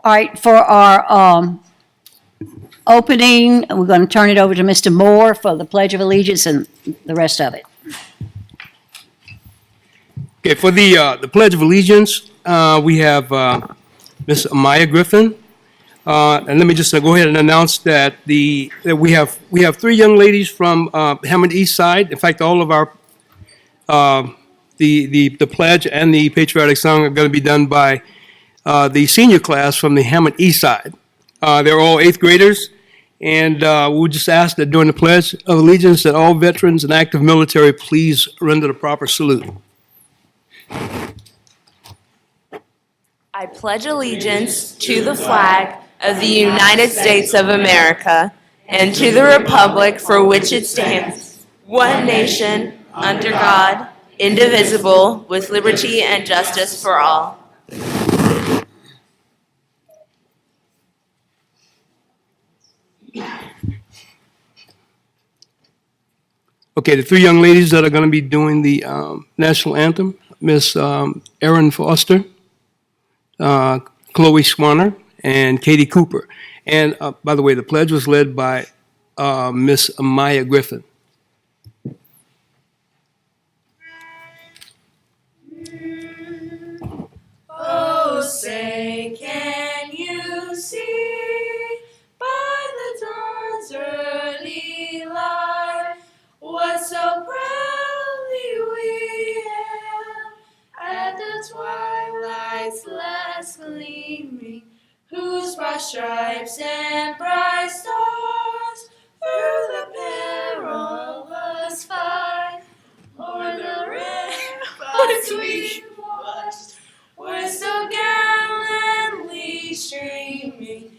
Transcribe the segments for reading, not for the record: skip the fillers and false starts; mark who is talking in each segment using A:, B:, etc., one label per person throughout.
A: All right, for our opening, we're going to turn it over to Mr. Moore for the Pledge of Allegiance and the rest of it.
B: Okay, for the Pledge of Allegiance, we have Ms. Amaya Griffin. And let me just go ahead and announce that that we have three young ladies from Hammond East Side. In fact, all of our the pledge and the patriotic song are going to be done by the senior class from the Hammond East Side. They're all eighth graders, and we'll just ask that during the Pledge of Allegiance that all veterans and active military please render the proper salute.
C: I pledge allegiance to the flag of the United States of America and to the republic for which it stands, one nation, under God, indivisible, with liberty and justice for all.
B: Okay, the three young ladies that are going to be doing the national anthem, Miss Erin Foster, Chloe Swanner, and Katie Cooper. And by the way, the pledge was led by Miss Amaya Griffin.
C: Oh, say, can you see by the dawn's early light what so proudly we hailed at the twilight's last gleaming, whose broad stripes and bright stars through the perilous fight o'er the ramparts we watched were so gallantly streaming,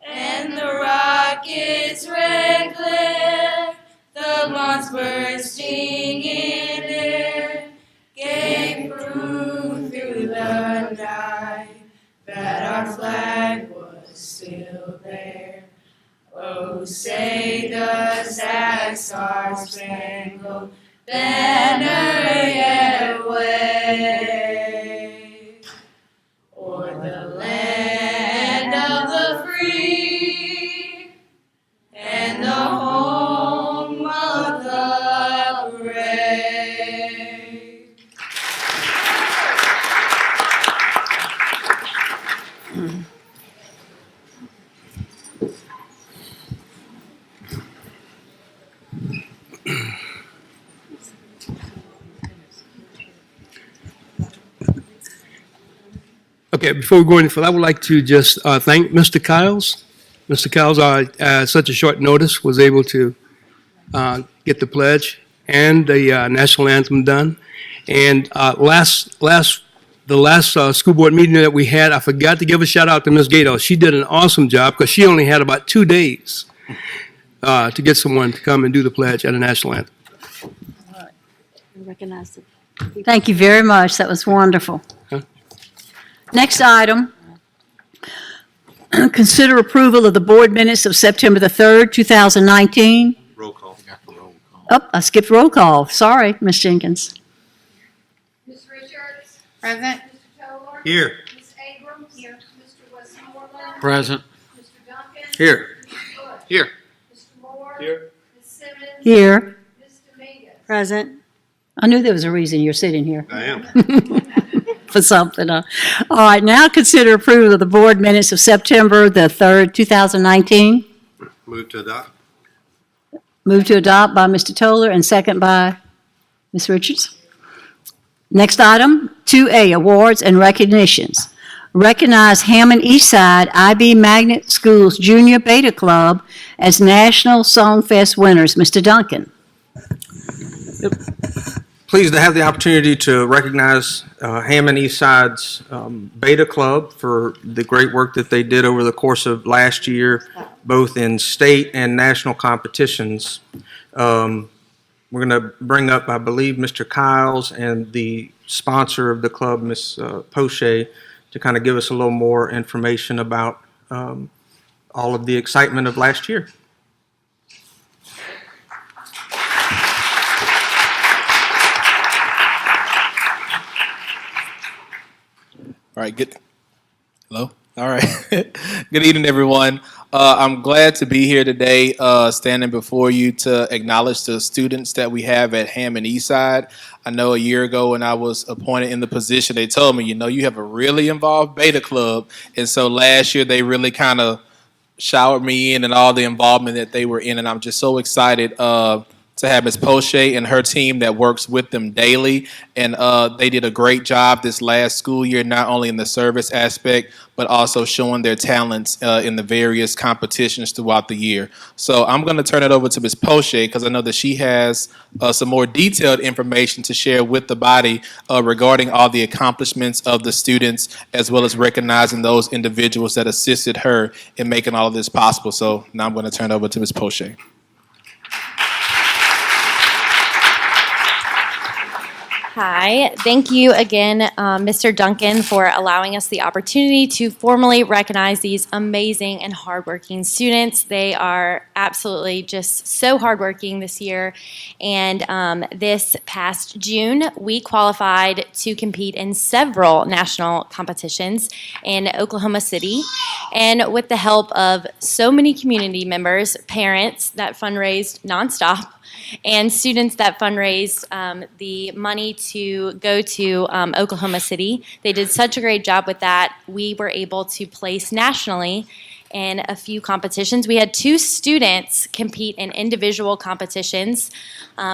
C: and the rocket's red glare, the bombs bursting in air, gave proof through the night that our flag was still there. Oh, say does that star-spangled banner yet wave o'er the land of the free and the home of the brave?
B: Okay, before we go any further, I would like to just thank Mr. Kiles. Mr. Kiles, such a short notice, was able to get the pledge and the national anthem done. And the last school board meeting that we had, I forgot to give a shout out to Ms. Gato. She did an awesome job because she only had about 2 days to get someone to come and do the pledge and the national anthem.
A: Thank you very much. That was wonderful.
B: Huh?
A: Next item, consider approval of the board minutes of September the 3rd, 2019.
D: Roll call.
A: Oh, I skipped roll call. Sorry, Ms. Jenkins.
E: Ms. Richards?
F: Present.
E: Mr. Toler?
D: Here.
E: Ms. Abrams? Here. Mr. Westmoreland?
D: Present.
E: Mr. Duncan?
D: Here.
E: Ms. Bush?
D: Here.
E: Mr. Moore?
B: Here.
E: Ms. Simmons?
A: Here.
E: Ms. Dominguez?
F: Present.
A: I knew there was a reason you're sitting here.
D: I am.
A: For something. All right, now consider approval of the board minutes of September the 3rd, 2019.
D: Move to adopt.
A: Move to adopt by Mr. Toler and second by Ms. Richards. Next item, 2A, awards and recognitions. Recognize Hammond Eastside IB Magnet Schools Junior Beta Club as National Songfest winners. Mr. Duncan.
G: Pleased to have the opportunity to recognize Hammond Eastside's Beta Club for the great work that they did over the course of last year, both in state and national competitions. We're going to bring up, I believe, Mr. Kiles and the sponsor of the club, Ms. Poche, to kind of give us a little more information about all of the excitement of last year.
H: All right, good. Hello?
D: All right. Good evening, everyone. I'm glad to be here today, standing before you to acknowledge the students that we have at Hammond Eastside. I know a year ago when I was appointed in the position, they told me, you have a really involved beta club. And so last year they really kind of showered me in and all the involvement that they were in. And I'm just so excited to have Ms. Poche and her team that works with them daily. And they did a great job this last school year, not only in the service aspect, but also showing their talents in the various competitions throughout the year. So I'm going to turn it over to Ms. Poche because I know that she has some more detailed information to share with the body regarding all the accomplishments of the students, as well as recognizing those individuals that assisted her in making all of this possible. So now I'm going to turn it over to Ms. Poche.
F: Hi, thank you again, Mr. Duncan, for allowing us the opportunity to formally recognize these amazing and hardworking students. They are absolutely just so hardworking this year. And this past June, we qualified to compete in several national competitions in Oklahoma City. And with the help of so many community members, parents that fundraised nonstop, and students that fundraised the money to go to Oklahoma City. They did such a great job with that. We were able to place nationally in a few competitions. We had 2 students compete in individual competitions.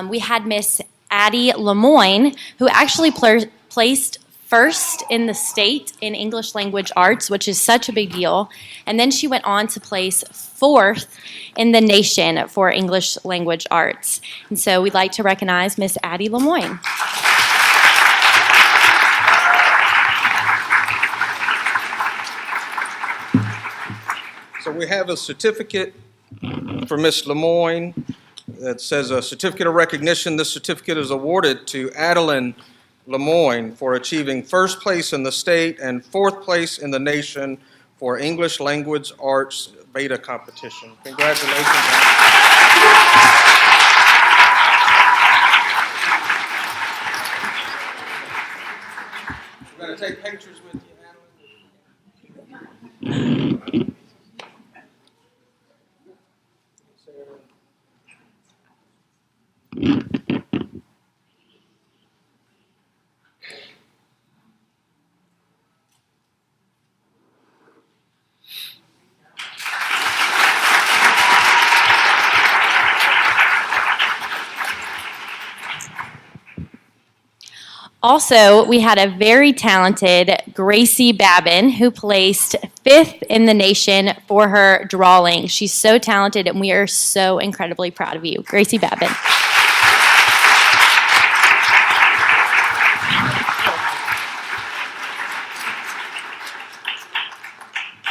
F: We had Miss Addie Lemoyne, who actually placed first in the state in English language arts, which is such a big deal. And then she went on to place 4th in the nation for English language arts. And so we'd like to recognize Miss Addie Lemoyne.
G: So we have a certificate for Ms. Lemoyne that says a certificate of recognition. This certificate is awarded to Adeline Lemoyne for achieving 1st place in the state and 4th place in the nation for English language arts beta competition. Congratulations. We're going to take pictures with you, Adeline.
F: Also, we had a very talented Gracie Babin who placed 5th in the nation for her drawing. She's so talented, and we are so incredibly proud of you. Gracie Babin.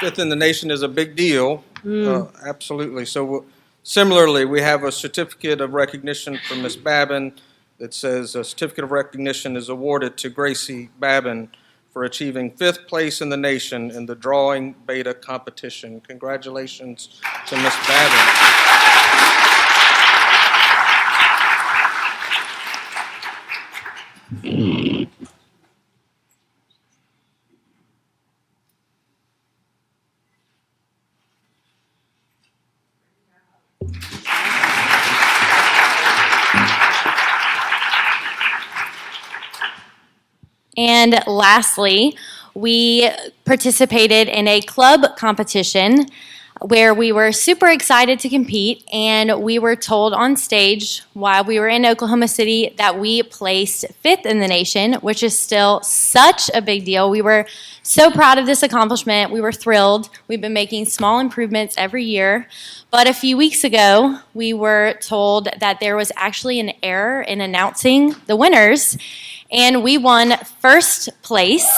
G: Fifth in the nation is a big deal. Absolutely. So similarly, we have a certificate of recognition from Ms. Babin that says a certificate of recognition is awarded to Gracie Babin for achieving 5th place in the nation in the drawing beta competition. Congratulations to Ms. Babin.
F: And lastly, we participated in a club competition where we were super excited to compete, and we were told on stage while we were in Oklahoma City that we placed 5th in the nation, which is still such a big deal. We were so proud of this accomplishment. We were thrilled. We've been making small improvements every year. But a few weeks ago, we were told that there was actually an error in announcing the winners, and we won 1st place.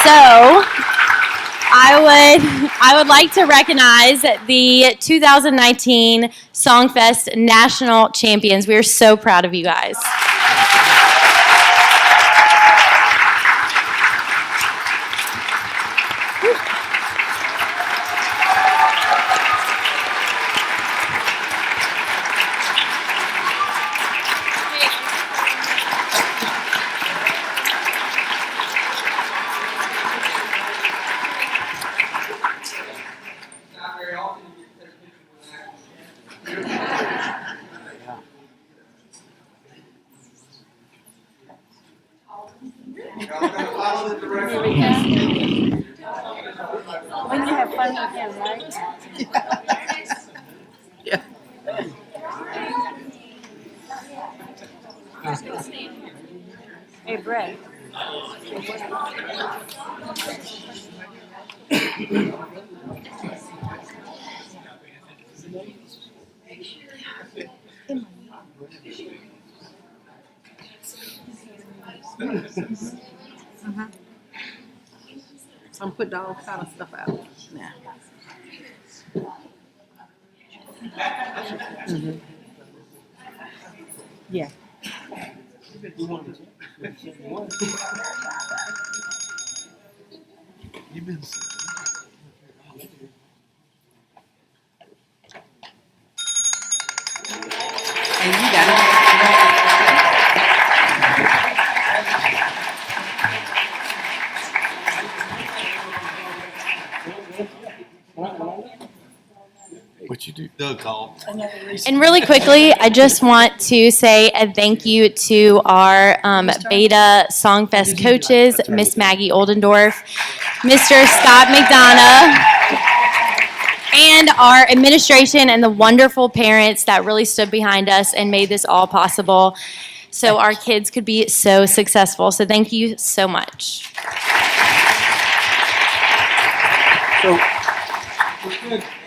F: So I would like to recognize the 2019 Songfest National Champions. We are so proud of you guys.
A: When you have fun with him, right? Hey, Brett.
H: So I'm putting all kind of stuff out now. Yeah. And you got it.
I: What you do? Doug called.
F: And really quickly, I just want to say a thank you to our Beta Songfest coaches, Miss Maggie Oldendorf, Mr. Scott McDonough, and our administration and the wonderful parents that really stood behind us and made this all possible so our kids could be so successful. So thank you so much.
G: So,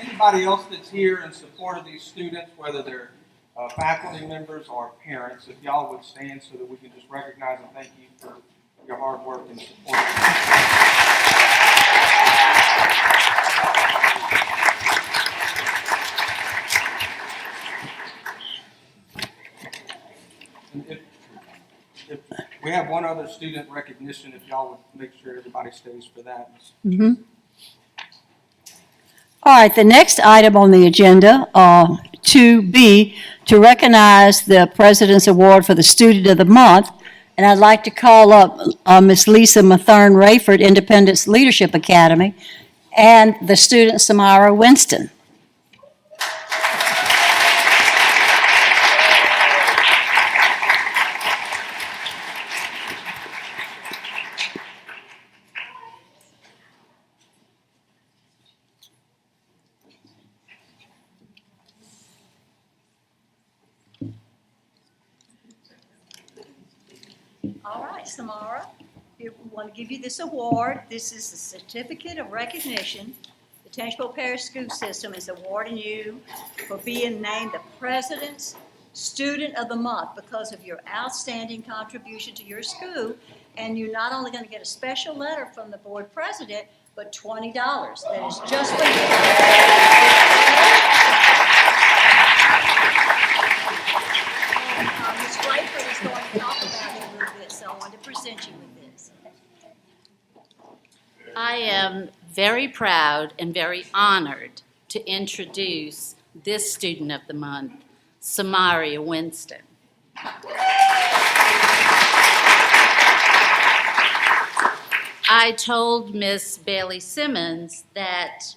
G: anybody else that's here in support of these students, whether they're faculty members or parents, if y'all would stand so that we can just recognize and thank you for your hard work and support. And if we have one other student recognition, if y'all would make sure everybody stays for that.
A: All right, the next item on the agenda, 2B, to recognize the President's Award for the Student of the Month. And I'd like to call up Ms. Lisa Mathern-Rayford, Independence Leadership Academy, and the student Samara Winston. All right, Samara, we want to give you this award. This is a certificate of recognition. The Tangipahoa Parish School System is awarding you for being named the President's Student of the Month because of your outstanding contribution to your school. And you're not only going to get a special letter from the board president, but $20. That is just for you. Ms. Rayford is going to talk about it a little bit, so I wanted to present you with this.
J: I am very proud and very honored to introduce this student of the month, Samaria Winston. I told Miss Bailey Simmons that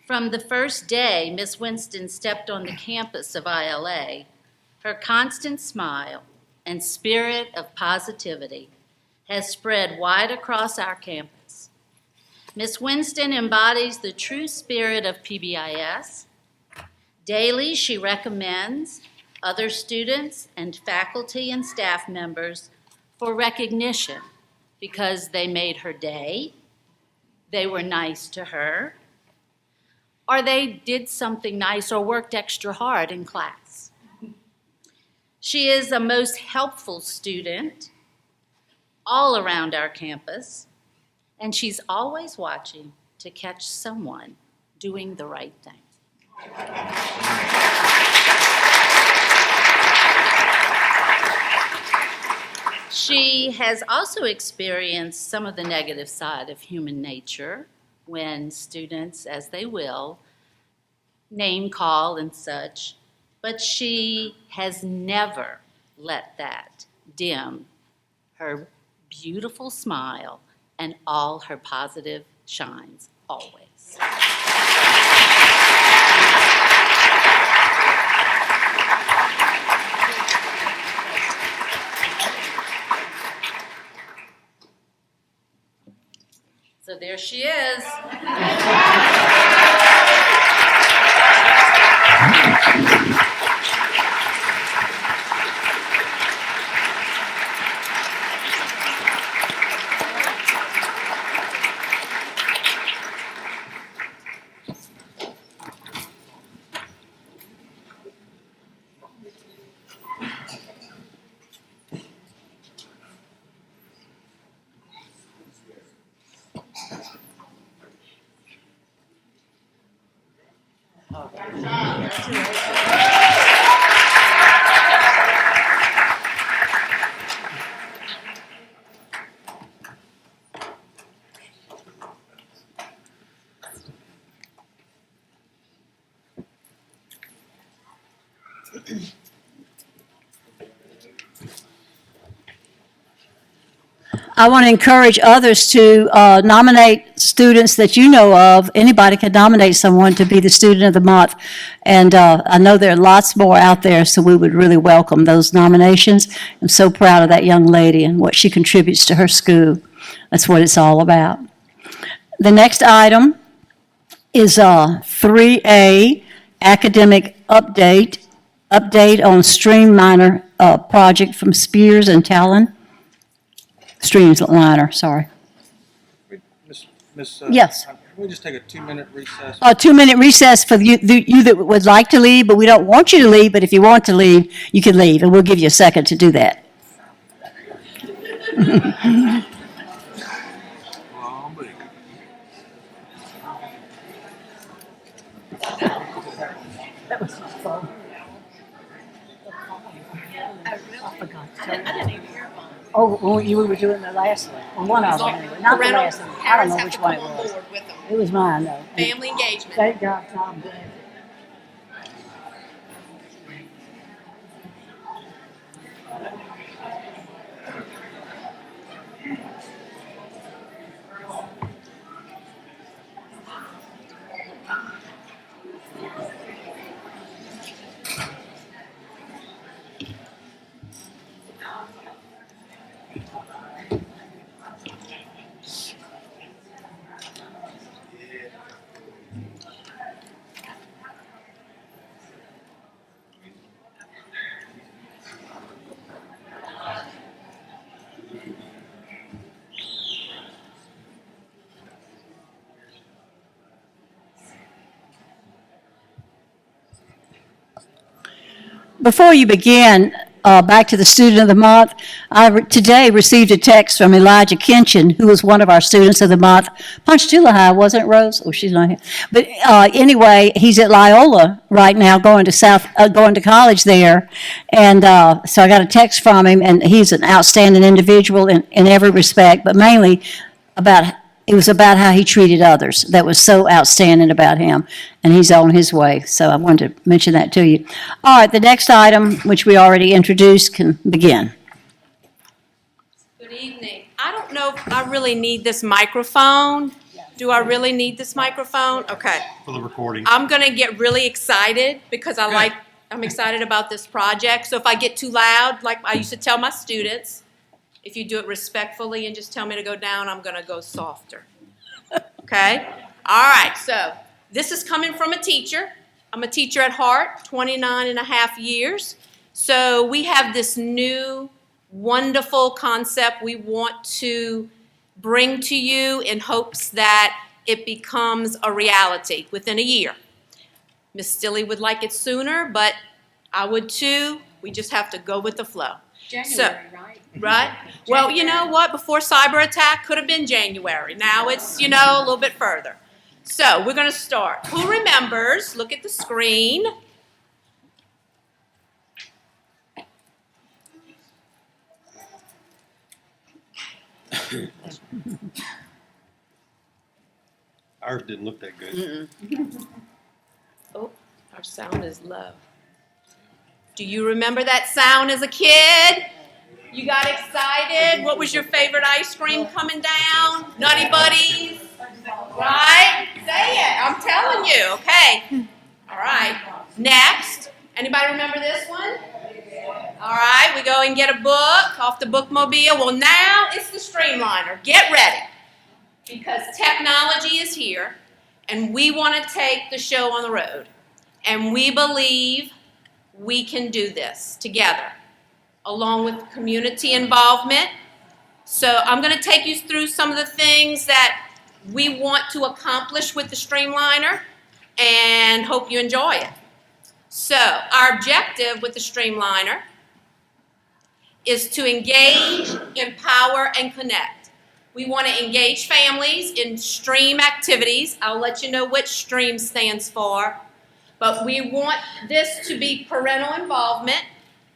J: from the first day Miss Winston stepped on the campus of ILA, her constant smile and spirit of positivity has spread wide across our campus. Miss Winston embodies the true spirit of PBIS. Daily, she recommends other students and faculty and staff members for recognition because they made her day, they were nice to her, or they did something nice or worked extra hard in class. She is a most helpful student all around our campus, and she's always watching to catch someone doing the right thing. She has also experienced some of the negative side of human nature when students, as they will, name call and such, but she has never let that dim her beautiful smile and all her positive shines always. So there she is.
A: I want to encourage others to nominate students that you know of. Anybody can nominate someone to be the student of the month. And I know there are lots more out there, so we would really welcome those nominations. I'm so proud of that young lady and what she contributes to her school. That's what it's all about. The next item is 3A, academic update on Streamliner project from Spears and Talon. Streamliner, sorry.
G: Miss,
A: Yes.
G: Can we just take a 2-minute recess?
A: A 2-minute recess for you that would like to leave, but we don't want you to leave, but if you want to leave, you can leave, and we'll give you a second to do that. Oh, well, you were doing the last one, or one of them anyway, not the last one. I don't know which one it was. It was mine, though.
C: Family engagement.
A: Thank God, Tom, good. Before you begin, back to the student of the month, today received a text from Elijah Kinchin, who was one of our students of the month. Ponchatoula High, wasn't it, Rose? Oh, she's not here. But anyway, he's at Loyola right now, going to college there. And so I got a text from him, and he's an outstanding individual in every respect, but mainly it was about how he treated others. That was so outstanding about him, and he's on his way. So I wanted to mention that to you. All right, the next item, which we already introduced, can begin.
C: Good evening. I don't know if I really need this microphone. Do I really need this microphone? Okay.
I: For the recording.
C: I'm going to get really excited because I'm excited about this project. So if I get too loud, like I used to tell my students, if you do it respectfully and just tell me to go down, I'm going to go softer. Okay? All right. So this is coming from a teacher. I'm a teacher at heart, 29 and a half years. So we have this new wonderful concept we want to bring to you in hopes that it becomes a reality within a year. Miss Stilley would like it sooner, but I would too. We just have to go with the flow.
E: January, right?
C: Right? Well, you know what? Before cyber attack could have been January. Now it's, a little bit further. So we're going to start. Who remembers? Look at the screen.
I: Ours didn't look that good.
C: Oh, our sound is low. Do you remember that sound as a kid? You got excited? What was your favorite ice cream coming down? Nutty Buddies? Right? Say it. I'm telling you. Okay. All right. Next. Anybody remember this one? All right. We go and get a book off the bookmobile. Well, now it's the Streamliner. Get ready.
K: because technology is here, and we want to take the show on the road. And we believe we can do this together, along with community involvement. So I'm going to take you through some of the things that we want to accomplish with the Streamliner, and hope you enjoy it. So our objective with the Streamliner is to engage, empower, and connect. We want to engage families in STREAM activities. I'll let you know what STREAM stands for. But we want this to be parental involvement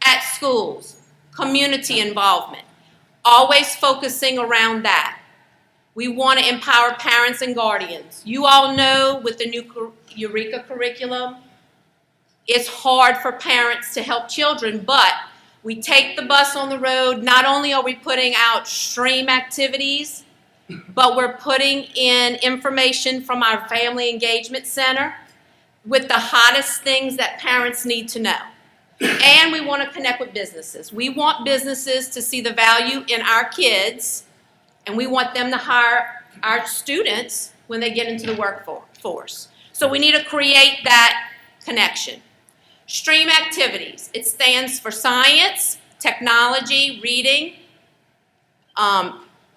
K: at schools, community involvement, always focusing around that. We want to empower parents and guardians. You all know with the new Eureka curriculum, it's hard for parents to help children, but we take the bus on the road. Not only are we putting out STREAM activities, but we're putting in information from our Family Engagement Center with the hottest things that parents need to know. And we want to connect with businesses. We want businesses to see the value in our kids, and we want them to hire our students when they get into the workforce. So we need to create that connection. STREAM activities, it stands for science, technology, reading,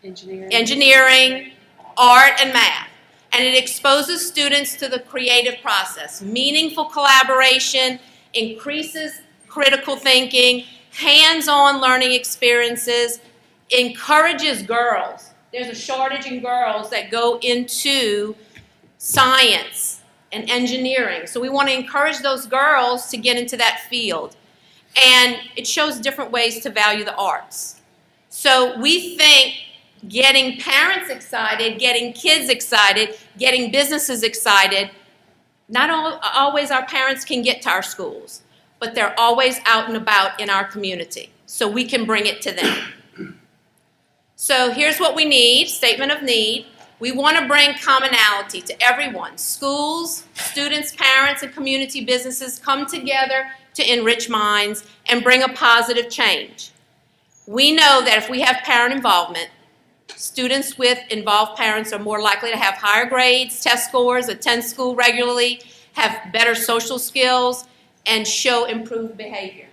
K: engineering, art, and math. And it exposes students to the creative process. Meaningful collaboration increases critical thinking, hands-on learning experiences, encourages girls. There's a shortage in girls that go into science and engineering. So we want to encourage those girls to get into that field. And it shows different ways to value the arts. So we think getting parents excited, getting kids excited, getting businesses excited, not always our parents can get to our schools, but they're always out and about in our community. So we can bring it to them. So here's what we need, statement of need. We want to bring commonality to everyone. Schools, students, parents, and community businesses come together to enrich minds and bring a positive change. We know that if we have parent involvement, students with involved parents are more likely to have higher grades, test scores, attend school regularly, have better social skills, and show improved behavior.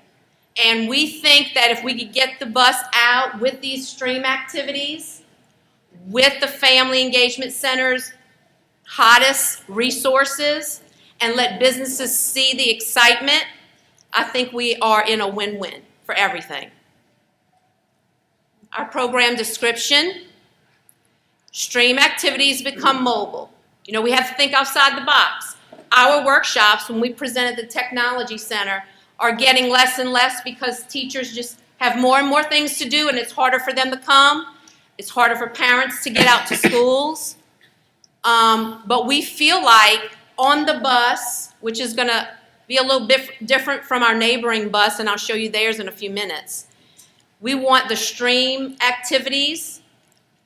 K: And we think that if we could get the bus out with these STREAM activities, with the Family Engagement Center's hottest resources, and let businesses see the excitement, I think we are in a win-win for everything. Our program description, STREAM activities become mobile. You know, we have to think outside the box. Our workshops, when we present at the Technology Center, are getting less and less because teachers just have more and more things to do, and it's harder for them to come. It's harder for parents to get out to schools. But we feel like on the bus, which is going to be a little bit different from our neighboring bus, and I'll show you theirs in a few minutes. We want the STREAM activities.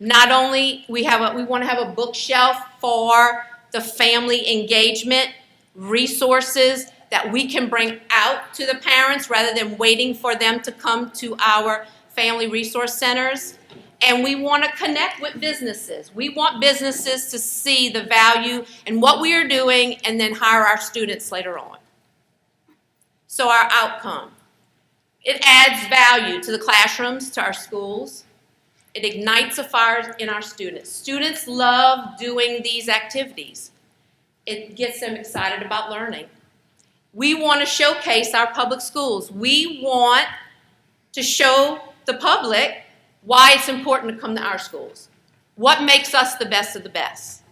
K: Not only we want to have a bookshelf for the family engagement resources that we can bring out to the parents rather than waiting for them to come to our family resource centers. And we want to connect with businesses. We want businesses to see the value in what we are doing and then hire our students later on. So our outcome. It adds value to the classrooms, to our schools. It ignites a fire in our students. Students love doing these activities. It gets them excited about learning. We want to showcase our public schools. We want to show the public why it's important to come to our schools. What makes us the best of the best?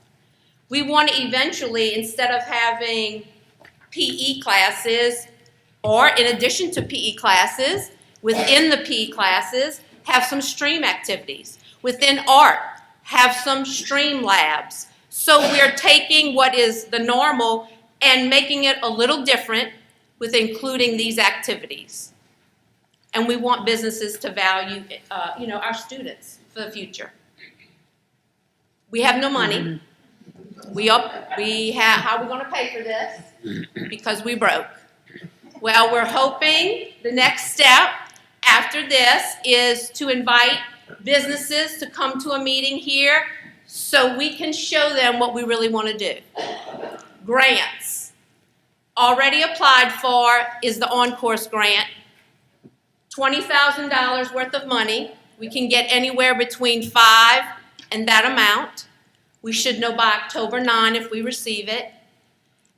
K: We want to eventually, instead of having PE classes, or in addition to PE classes, within the PE classes, have some STREAM activities. Within art, have some STREAM labs. So we're taking what is the normal and making it a little different with including these activities. And we want businesses to value, our students for the future. We have no money. How are we going to pay for this? Because we broke. Well, we're hoping the next step after this is to invite businesses to come to a meeting here so we can show them what we really want to do. Grants. Already applied for is the on-course grant. $20,000 worth of money. We can get anywhere between 5 and that amount. We should know by October 9 if we receive it.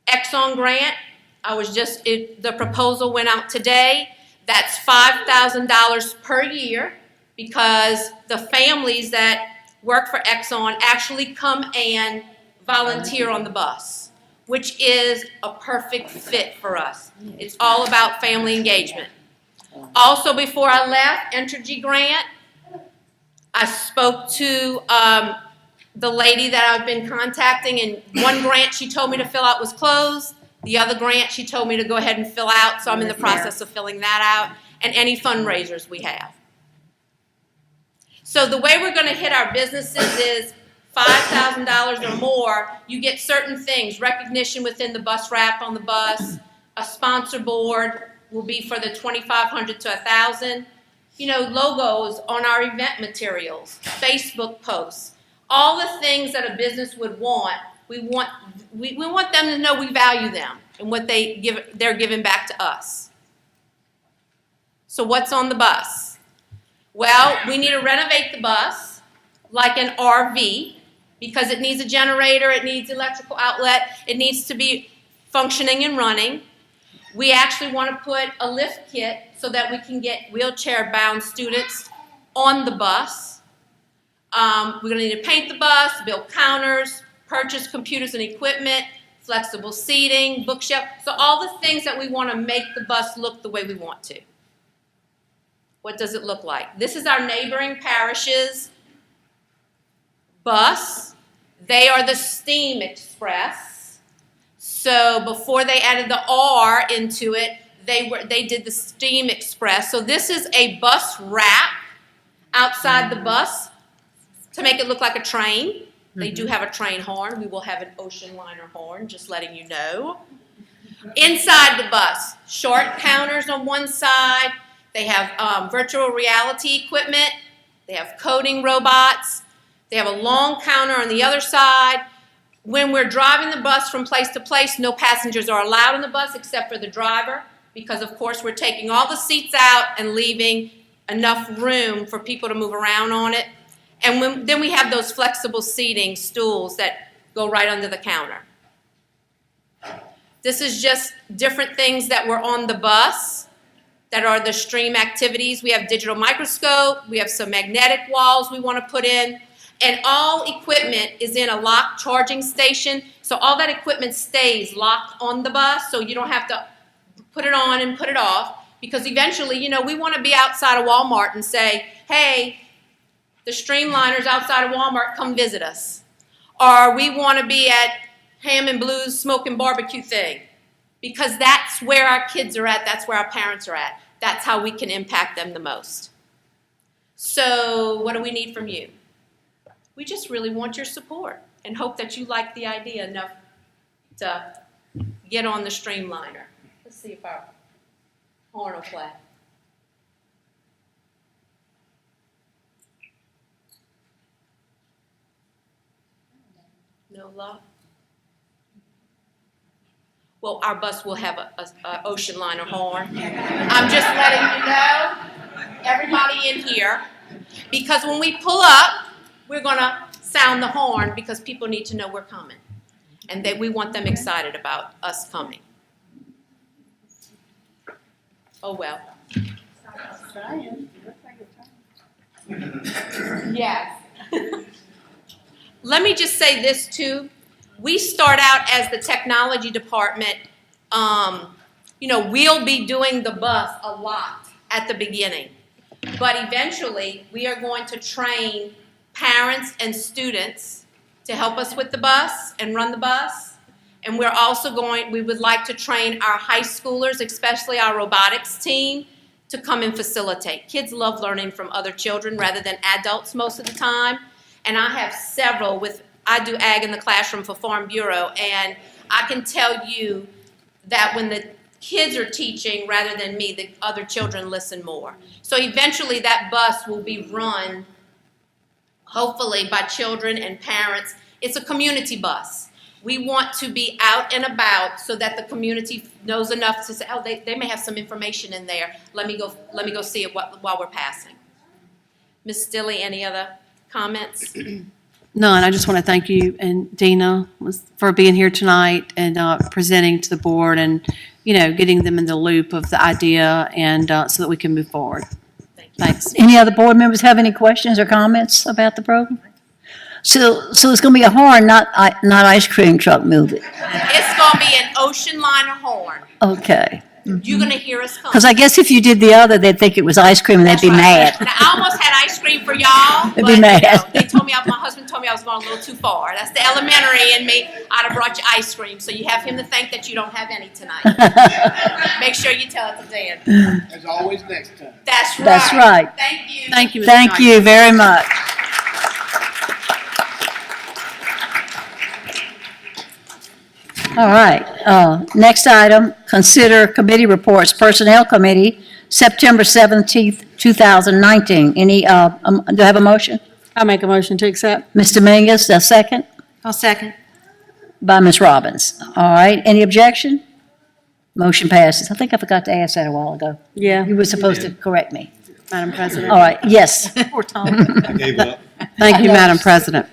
K: Exxon grant, the proposal went out today. That's $5,000 per year because the families that work for Exxon actually come and volunteer on the bus, which is a perfect fit for us. It's all about family engagement. Also, before I left, Entergy grant, I spoke to the lady that I've been contacting, and one grant she told me to fill out was closed. The other grant she told me to go ahead and fill out, so I'm in the process of filling that out, and any fundraisers we have. So the way we're going to hit our businesses is $5,000 or more. You get certain things, recognition within the bus wrap on the bus, a sponsor board will be for the $2,500 to $1,000. You know, logos on our event materials, Facebook posts, all the things that a business would want. We want them to know we value them and what they're giving back to us. So what's on the bus? Well, we need to renovate the bus like an RV because it needs a generator, it needs electrical outlet, it needs to be functioning and running. We actually want to put a lift kit so that we can get wheelchair-bound students on the bus. We're going to need to paint the bus, build counters, purchase computers and equipment, flexible seating, bookshelf. So all the things that we want to make the bus look the way we want to. What does it look like? This is our neighboring parishes bus. They are the Steam Express. So before they added the R into it, they did the Steam Express. So this is a bus wrap outside the bus to make it look like a train. They do have a train horn. We will have an ocean liner horn, just letting you know. Inside the bus, short counters on one side. They have virtual reality equipment. They have coding robots. They have a long counter on the other side. When we're driving the bus from place to place, no passengers are allowed in the bus except for the driver because, of course, we're taking all the seats out and leaving enough room for people to move around on it. And then we have those flexible seating stools that go right under the counter. This is just different things that were on the bus that are the stream activities. We have digital microscope. We have some magnetic walls we want to put in. And all equipment is in a locked charging station. So all that equipment stays locked on the bus so you don't have to put it on and put it off. Because eventually, you know, we want to be outside of Walmart and say, hey, the streamliners outside of Walmart, come visit us. Or we want to be at Ham and Blues smoking barbecue thing. Because that's where our kids are at, that's where our parents are at. That's how we can impact them the most. So what do we need from you? We just really want your support and hope that you like the idea enough to get on the streamliner. Let's see if our horn will play. No luck? Well, our bus will have a ocean liner horn. I'm just letting you know, everybody in here, because when we pull up, we're going to sound the horn because people need to know we're coming. And that we want them excited about us coming. Oh, well. Yes. Let me just say this, too. We start out as the technology department. You know, we'll be doing the bus a lot at the beginning. But eventually, we are going to train parents and students to help us with the bus and run the bus. And we would like to train our high schoolers, especially our robotics team, to come and facilitate. Kids love learning from other children rather than adults most of the time. And I have several I do ag in the classroom for Farm Bureau, and I can tell you that when the kids are teaching rather than me, the other children listen more. So eventually that bus will be run hopefully by children and parents. It's a community bus. We want to be out and about so that the community knows enough to say, oh, they may have some information in there. Let me go see it while we're passing. Ms. Stilley, any other comments?
L: None. I just want to thank you and Dina for being here tonight and presenting to the board and, getting them in the loop of the idea and so that we can move forward. Thanks.
A: Any other board members have any questions or comments about the program? So it's going to be a horn, not ice cream truck moving.
K: It's going to be an ocean liner horn.
A: Okay.
K: You're going to hear us coming.
A: Because I guess if you did the other, they'd think it was ice cream and they'd be mad.
K: Now, I almost had ice cream for y'all,
A: They'd
K: but
A: be mad.
K: they told me, my husband told me I was going a little too far. That's the elementary in me. I'd have brought you ice cream, so you have him to thank that you don't have any tonight. Make sure you tell it to Dan.
M: As always, next time.
K: That's right.
A: That's right.
K: Thank you.
L: Thank you, Ms.
A: Thank
L: Knight.
A: you very much. All right, next item, consider committee reports, Personnel Committee, September 17th, 2019. Do I have a motion?
L: I'll make a motion to accept.
A: Ms. Dominguez, the second,
L: I'll second.
A: by Ms. Robbins. All right, any objection? Motion passes. I think I forgot to ask that a while ago.
L: Yeah,
A: You were supposed to correct me.
L: Madam President.
A: All right, yes.
L: Poor Tom.
I: I gave up.
L: Thank you,
A: I
L: Madam
A: know.
L: President.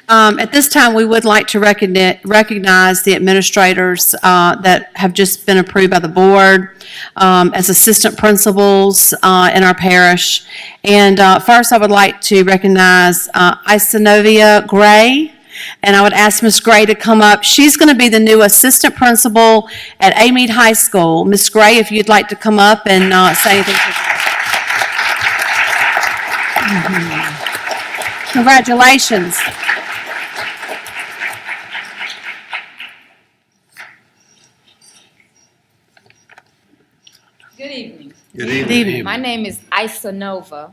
L: At this time, we would like to recognize the administrators that have just been approved by the board as assistant principals in our parish. And first, I would like to recognize Isanovia Gray, and I would ask Ms. Gray to come up. She's going to be the new assistant principal at Amite High School. Ms. Gray, if you'd like to come up and say anything. Congratulations.
N: Good evening.
I: Good
L: Good
I: evening.
L: evening.
N: My name is Isanova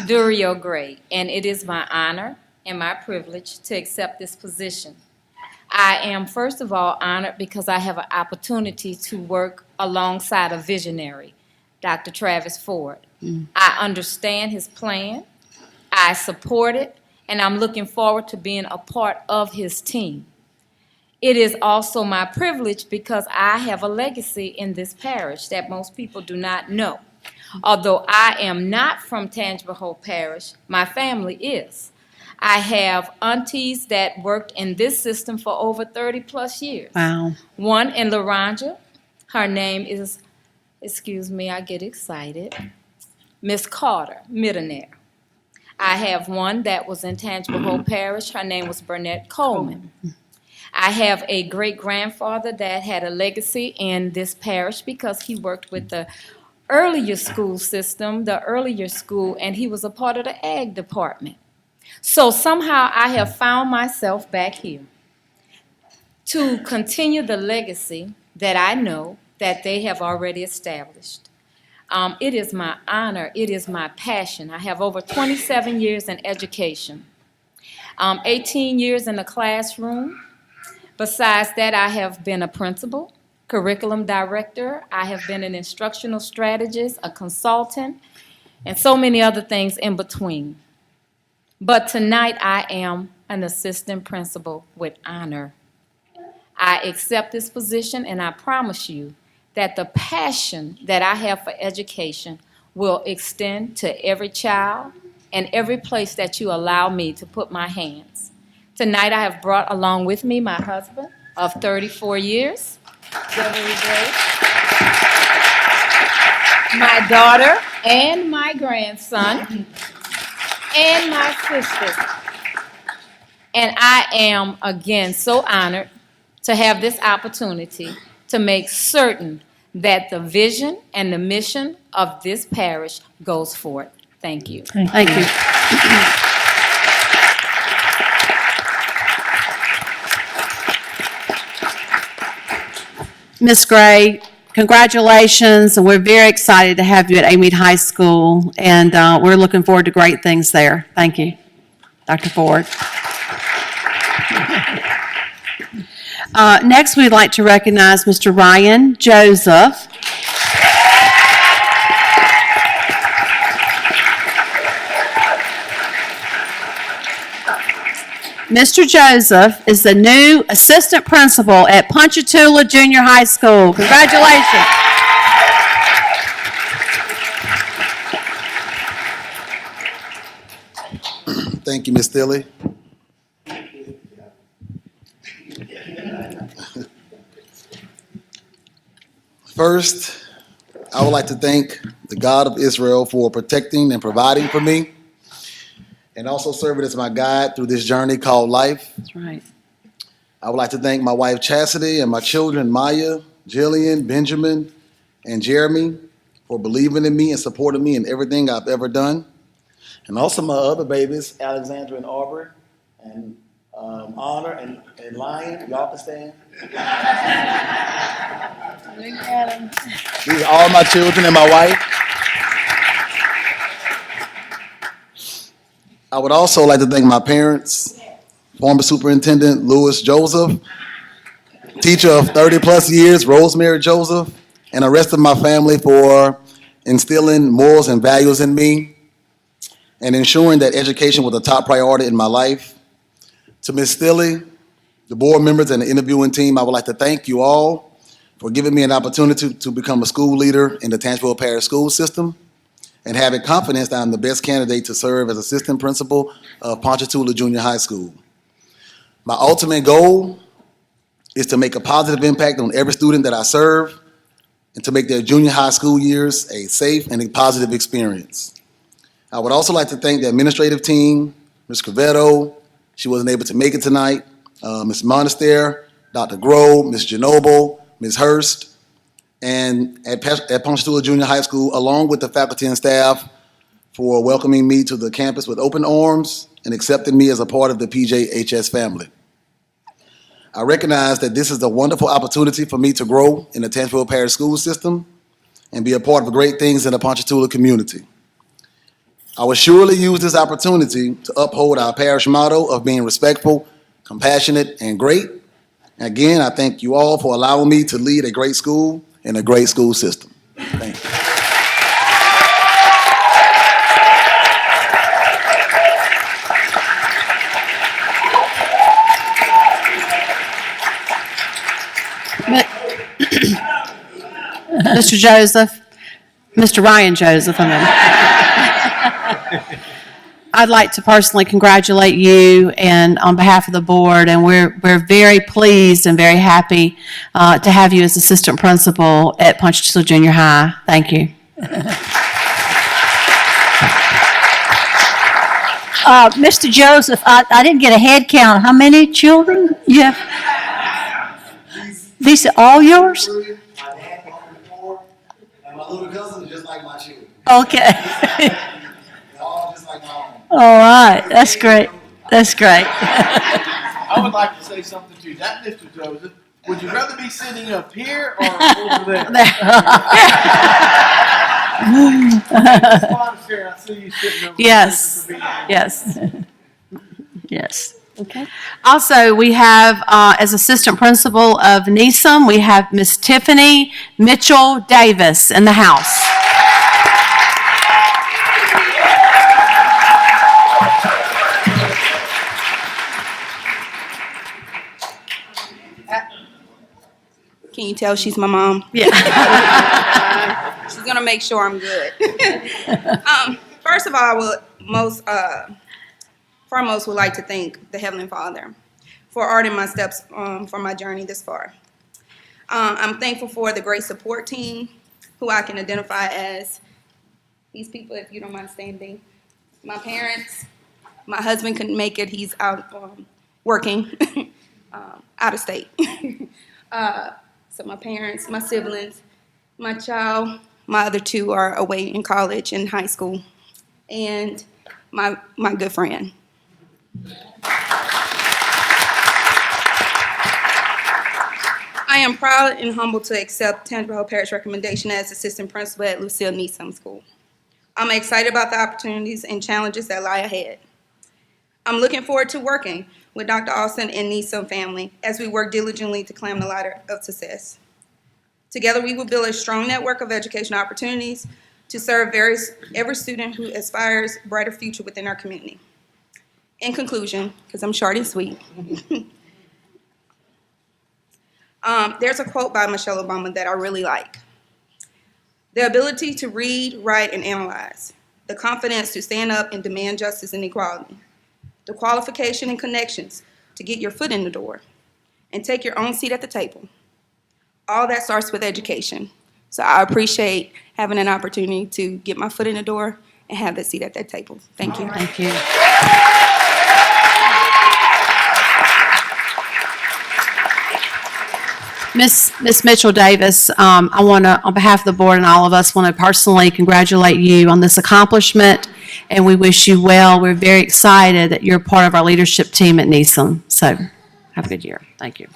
N: Durio Gray, and it is my honor and my privilege to accept this position. I am, first of all, honored because I have an opportunity to work alongside a visionary, Dr. Travis Ford. I understand his plan, I support it, and I'm looking forward to being a part of his team. It is also my privilege because I have a legacy in this parish that most people do not know. Although I am not from Tangible Hope Parish, my family is. I have aunties that worked in this system for over 30 plus years.
L: Wow.
N: One in Laranja, her name is, excuse me, I get excited, Miss Carter Middenair. I have one that was in Tangible Hope Parish, her name was Burnett Coleman. I have a great-grandfather that had a legacy in this parish because he worked with the earlier school system, and he was a part of the ag department. So somehow I have found myself back here to continue the legacy that I know that they have already established. It is my honor, it is my passion. I have over 27 years in education, 18 years in the classroom. Besides that, I have been a principal, curriculum director, I have been an instructional strategist, a consultant, and so many other things in between. But tonight I am an assistant principal with honor. I accept this position and I promise you that the passion that I have for education will extend to every child and every place that you allow me to put my hands. Tonight I have brought along with me my husband of 34 years, Beverly Gray, my daughter and my grandson, and my sister. And I am, again, so honored to have this opportunity to make certain that the vision and the mission of this parish goes forth. Thank you.
L: Thank you. Ms. Gray, congratulations, and we're very excited to have you at Amite High School, and we're looking forward to great things there. Thank you, Dr. Ford. Next, we'd like to recognize Mr. Ryan Joseph. Mr. Joseph is the new assistant principal at Ponchatoula Junior High School. Congratulations.
M: Thank you, Ms. Stilley. First, I would like to thank the God of Israel for protecting and providing for me, and also serving as my guide through this journey called life.
L: That's right.
M: I would like to thank my wife Chastity and my children Maya, Jillian, Benjamin, and Jeremy for believing in me and supporting me in everything I've ever done. And also my other babies, Alexandra and Aubrey, and Honor and Lion. Y'all can stand. These are all my children and my wife. I would also like to thank my parents, former Superintendent Louis Joseph, teacher of 30 plus years, Rosemary Joseph, and the rest of my family for instilling morals and values in me and ensuring that education was a top priority in my life. To Ms. Stilley, the board members, and the interviewing team, I would like to thank you all for giving me an opportunity to become a school leader in the Tangipahoa Parish School System and having confidence that I'm the best candidate to serve as assistant principal of Ponchatoula Junior High School. My ultimate goal is to make a positive impact on every student that I serve and to make their junior high school years a safe and a positive experience. I would also like to thank the administrative team, Ms. Crevetto, she wasn't able to make it tonight, Ms. Monaster, Dr. Grove, Ms. Genoble, Ms. Hurst, and at Ponchatoula Junior High School, along with the faculty and staff for welcoming me to the campus with open arms and accepting me as a part of the PJHS family. I recognize that this is a wonderful opportunity for me to grow in the Tangipahoa Parish School System and be a part of great things in the Ponchatoula community. I will surely use this opportunity to uphold our parish motto of being respectful, compassionate, and great. Again, I thank you all for allowing me to lead a great school and a great school system. Thank you.
L: Mr. Joseph, Mr. Ryan Joseph, I mean. I'd like to personally congratulate you and on behalf of the board, and we're very pleased and very happy to have you as assistant principal at Ponchatoula Junior High. Thank you.
A: Mr. Joseph, I didn't get a head count. How many children you have? These are all yours?
M: My dad walked before, and my little cousin is just like my children.
A: Okay.
M: They're all just like my own.
A: All right. That's great. That's great.
O: I would like to say something to that, Mr. Joseph. Would you rather be sitting up here or over there? I see you sitting over
L: Yes.
O: there.
L: Yes.
A: Yes.
L: Okay. Also, we have, as assistant principal of NESOM, we have Miss Tiffany Mitchell Davis in the house.
P: Can you tell she's my mom?
L: Yeah.
P: She's gonna make sure I'm good. First of all, I would foremost would like to thank the Heavenly Father for ordering my steps for my journey this far. I'm thankful for the great support team who I can identify as these people, if you don't mind standing. My parents, my husband couldn't make it. He's out working out of state. So my parents, my siblings, my child, my other two are away in college and high school, and my good friend. I am proud and humbled to accept Tangipahoa Parish recommendation as assistant principal at Lucille NESOM School. I'm excited about the opportunities and challenges that lie ahead. I'm looking forward to working with Dr. Austin and NESOM family as we work diligently to climb the ladder of success. Together, we will build a strong network of educational opportunities to serve every student who aspires a brighter future within our community. In conclusion, because I'm short and sweet, there's a quote by Michelle Obama that I really like. The ability to read, write, and analyze. The confidence to stand up and demand justice and equality. The qualification and connections to get your foot in the door and take your own seat at the table. All that starts with education. So I appreciate having an opportunity to get my foot in the door and have that seat at that table. Thank you.
L: Thank you. Miss Mitchell Davis, I want to, on behalf of the board and all of us, want to personally congratulate you on this accomplishment, and we wish you well. We're very excited that you're part of our leadership team at NESOM. So have a good year. Thank you.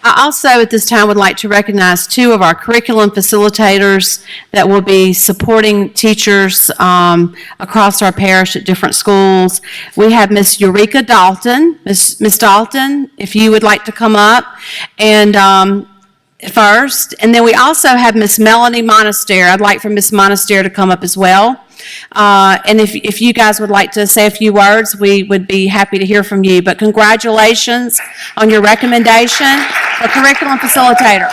L: I also, at this time, would like to recognize two of our curriculum facilitators that will be supporting teachers across our parish at different schools. We have Miss Eureka Dalton. Miss Dalton, if you would like to come up and first. And then we also have Miss Melanie Monaster. I'd like for Miss Monaster to come up as well. And if you guys would like to say a few words, we would be happy to hear from you. But congratulations on your recommendation for curriculum facilitator.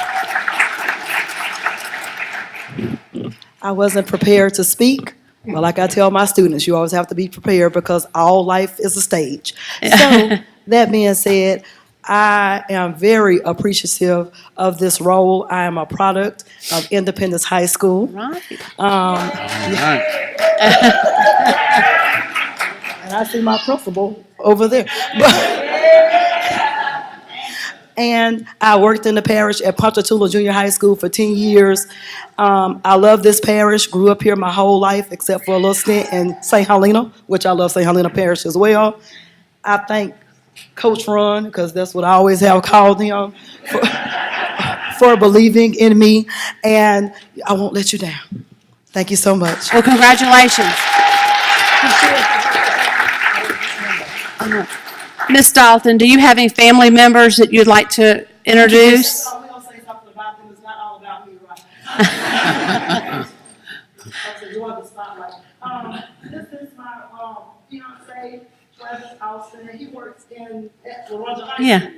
Q: I wasn't prepared to speak. But like I tell my students, you always have to be prepared because all life is a stage. So that being said, I am very appreciative of this role. I am a product of Independence High School.
L: Right.
Q: And I see my principal over there. And I worked in the parish at Ponchatoula Junior High School for 10 years. I love this parish, grew up here my whole life except for a little stint in St. Helena, which I love St. Helena Parish as well. I thank Coach Ron, because that's what I always have called him, for believing in me, and I won't let you down. Thank you so much.
L: Well, congratulations. Miss Dalton, do you have any family members that you'd like to introduce?
Q: We're going to say something about them. It's not all about me, right? You're the spotlight. This is my fiance, Travis Austin, and he works at Laranja High School.
L: Yeah.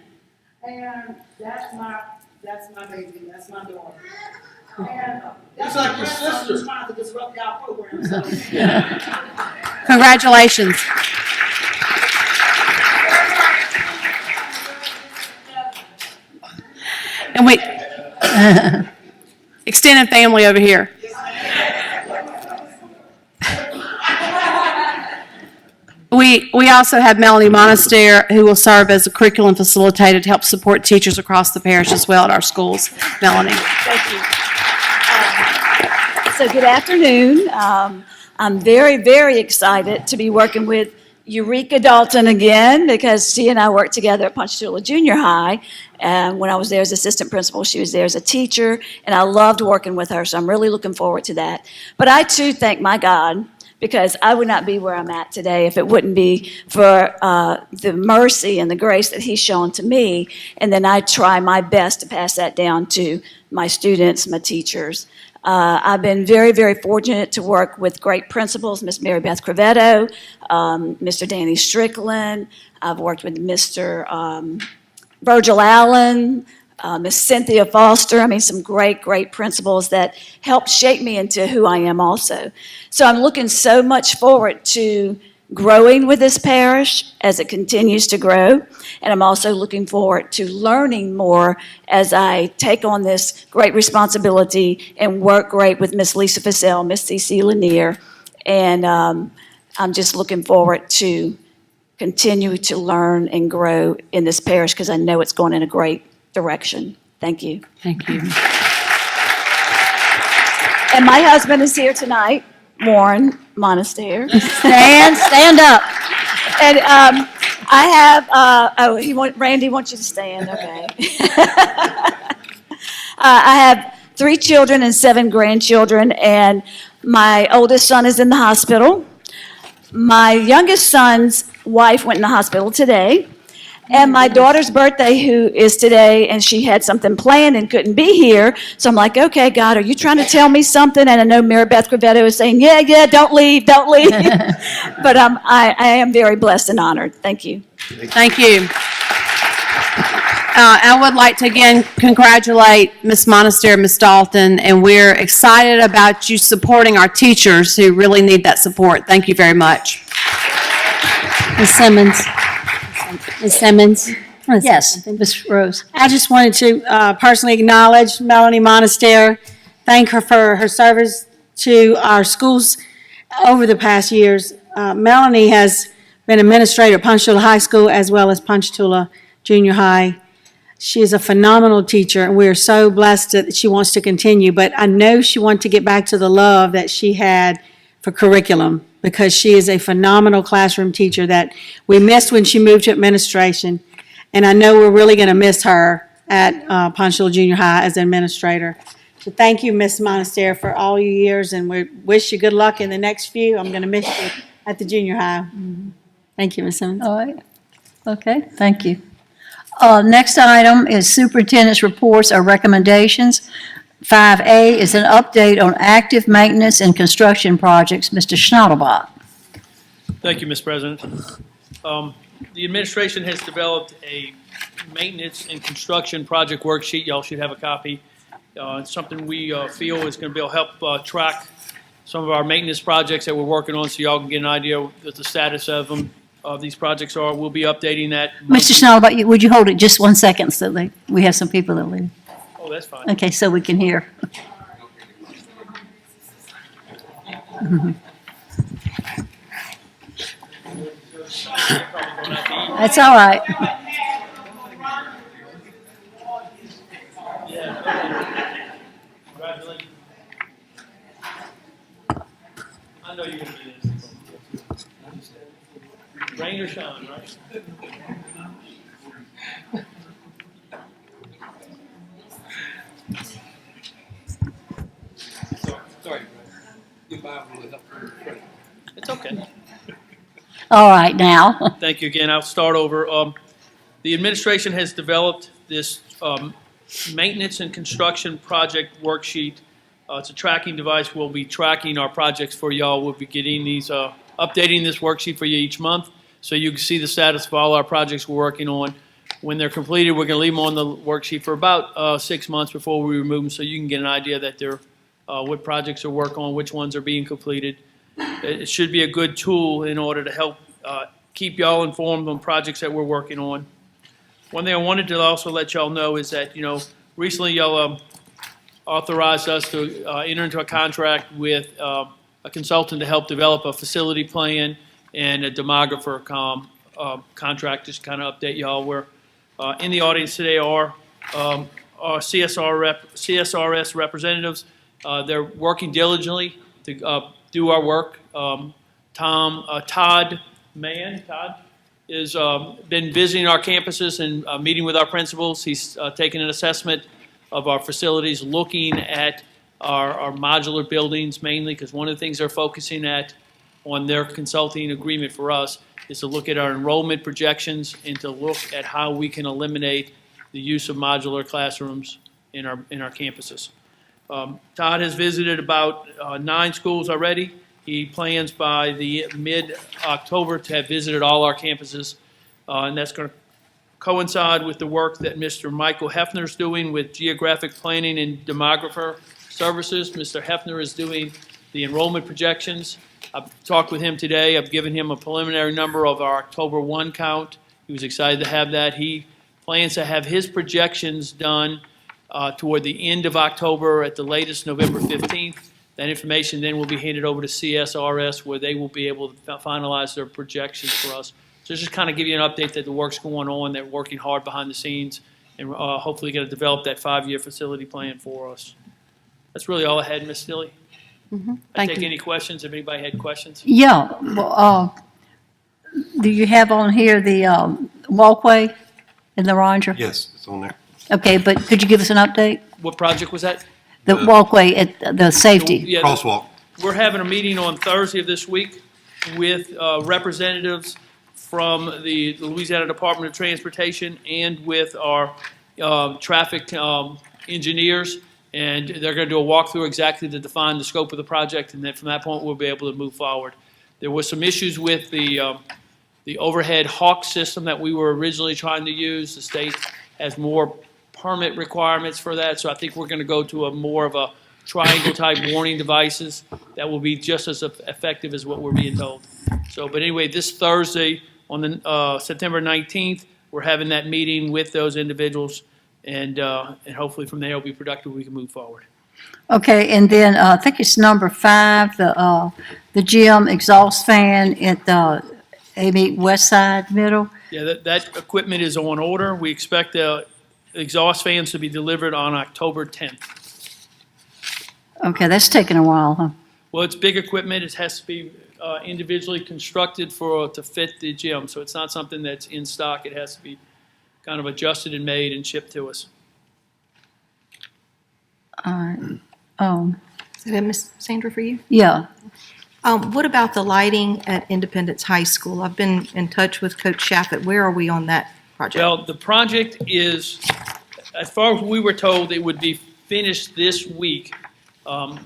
Q: And that's my baby. That's my daughter. And
O: It's like your sister.
Q: Trying to disrupt our program. So.
L: Congratulations. And we, extended family over here. We also have Melanie Monaster, who will serve as a curriculum facilitator to help support teachers across the parish as well at our schools. Melanie.
A: Thank you. So good afternoon. I'm very, very excited to be working with Eureka Dalton again, because she and I worked together at Ponchatoula Junior High. And when I was there as assistant principal, she was there as a teacher, and I loved working with her, so I'm really looking forward to that. But I, too, thank my God, because I would not be where I'm at today if it wouldn't be for the mercy and the grace that He's shown to me. And then I try my best to pass that down to my students, my teachers. I've been very, very fortunate to work with great principals, Miss Mary Beth Crevetto, Mr. Danny Strickland. I've worked with Mr. Virgil Allen, Miss Cynthia Foster. I mean, some great, great principals that helped shape me into who I am also. So I'm looking so much forward to growing with this parish as it continues to grow. And I'm also looking forward to learning more as I take on this great responsibility and work great with Miss Lisa Fassell, Miss C.C. Lanier. And I'm just looking forward to continue to learn and grow in this parish because I know it's going in a great direction. Thank you.
L: Thank you.
A: And my husband is here tonight, Warren Monaster. Stand up. And I have, Randy wants you to stand, okay. I have 3 children and 7 grandchildren, and my oldest son is in the hospital. My youngest son's wife went in the hospital today,
R: And my daughter's birthday, who is today, and she had something planned and couldn't be here. So I'm like, okay, God, are you trying to tell me something? And I know Mary Beth Gravetto is saying, yeah, don't leave. But I am very blessed and honored. Thank you.
L: Thank you. I would like to again congratulate Ms. Monastery and Ms. Dalton, and we're excited about you supporting our teachers who really need that support. Thank you very much.
A: Ms. Simmons?
S: Ms. Simmons?
A: Yes, Ms. Rose.
S: I just wanted to personally acknowledge Melanie Monastery, thank her for her service to our schools over the past years. Melanie has been administrator at Ponchatoula High School as well as Ponchatoula Junior High. She is a phenomenal teacher, and we are so blessed that she wants to continue. But I know she wants to get back to the love that she had for curriculum, because she is a phenomenal classroom teacher that we missed when she moved to administration. And I know we're really going to miss her at Ponchatoula Junior High as administrator. So thank you, Ms. Monastery, for all your years, and we wish you good luck in the next few. I'm going to miss you at the junior high. Thank you, Ms. Simmons.
A: All right. Okay, thank you. Next item is superintendent's reports or recommendations. 5A is an update on active maintenance and construction projects. Mr. Schnattelbach.
T: Thank you, Ms. President. The administration has developed a maintenance and construction project worksheet. Y'all should have a copy. It's something we feel is going to be able to help track some of our maintenance projects that we're working on, so y'all can get an idea of what the status of them. These projects are. We'll be updating that.
A: Mr. Schnattelbach, would you hold it just 1 second so that we have some people that leave?
T: Oh, that's fine.
A: Okay, so we can hear. That's all right.
T: Congratulations. I know you're going to do this. Rain or shine, right? Sorry. Goodbye. It's okay.
A: All right, now.
T: Thank you again. I'll start over. The administration has developed this maintenance and construction project worksheet. It's a tracking device. We'll be tracking our projects for y'all. We'll be getting these, updating this worksheet for you each month, so you can see the status of all our projects we're working on. When they're completed, we're going to leave them on the worksheet for about 6 months before we remove them, so you can get an idea that they're what projects are working on, which ones are being completed. It should be a good tool in order to help keep y'all informed on projects that we're working on. One thing I wanted to also let y'all know is that, recently y'all authorized us to enter into a contract with a consultant to help develop a facility plan and a demographer contract. Just kind of update y'all. We're in the audience today are our CSRS representatives. They're working diligently to do our work. Todd Mann, has been visiting our campuses and meeting with our principals. He's taken an assessment of our facilities, looking at our modular buildings mainly, because one of the things they're focusing at on their consulting agreement for us is to look at our enrollment projections and to look at how we can eliminate the use of modular classrooms in our campuses. Todd has visited about 9 schools already. He plans by the mid-October to have visited all our campuses, and that's going to coincide with the work that Mr. Michael Hefner is doing with geographic planning and demographer services. Mr. Hefner is doing the enrollment projections. I've talked with him today. I've given him a preliminary number of our October 1 count. He was excited to have that. He plans to have his projections done toward the end of October, at the latest November 15th. That information then will be handed over to CSRS, where they will be able to finalize their projections for us. So just kind of give you an update that the work's going on. They're working hard behind the scenes, and hopefully going to develop that 5-year facility plan for us. That's really all I had, Ms. Stilley. I take any questions if anybody had questions.
A: Yeah. Well, do you have on here the walkway in the Ranger?
I: Yes, it's on there.
A: Okay, but could you give us an update?
T: What project was that?
A: The walkway at the safety.
T: Yeah,
I: Crosswalk.
T: We're having a meeting on Thursday of this week with representatives from the Louisiana Department of Transportation and with our traffic engineers, and they're going to do a walkthrough exactly to define the scope of the project, and then from that point, we'll be able to move forward. There was some issues with the overhead hawk system that we were originally trying to use. The state has more permit requirements for that, so I think we're going to go to a more of a triangle-type warning devices that will be just as effective as what we're being told. So, but anyway, this Thursday on the September 19th, we're having that meeting with those individuals, and hopefully from there it'll be productive. We can move forward.
A: Okay, and then I think it's number 5, the gym exhaust fan at the A-Meet West Side Middle.
T: Yeah, that equipment is on order. We expect the exhaust fans to be delivered on October 10th.
A: Okay, that's taken a while, huh?
T: Well, it's big equipment. It has to be individually constructed to fit the gym. So it's not something that's in stock. It has to be kind of adjusted and made and shipped to us.
A: All right.
U: Is that it, Ms. Sandra, for you?
A: Yeah.
U: What about the lighting at Independence High School? I've been in touch with Coach Shaffett. Where are we on that project?
T: Well, the project is, as far as we were told, it would be finished this week. I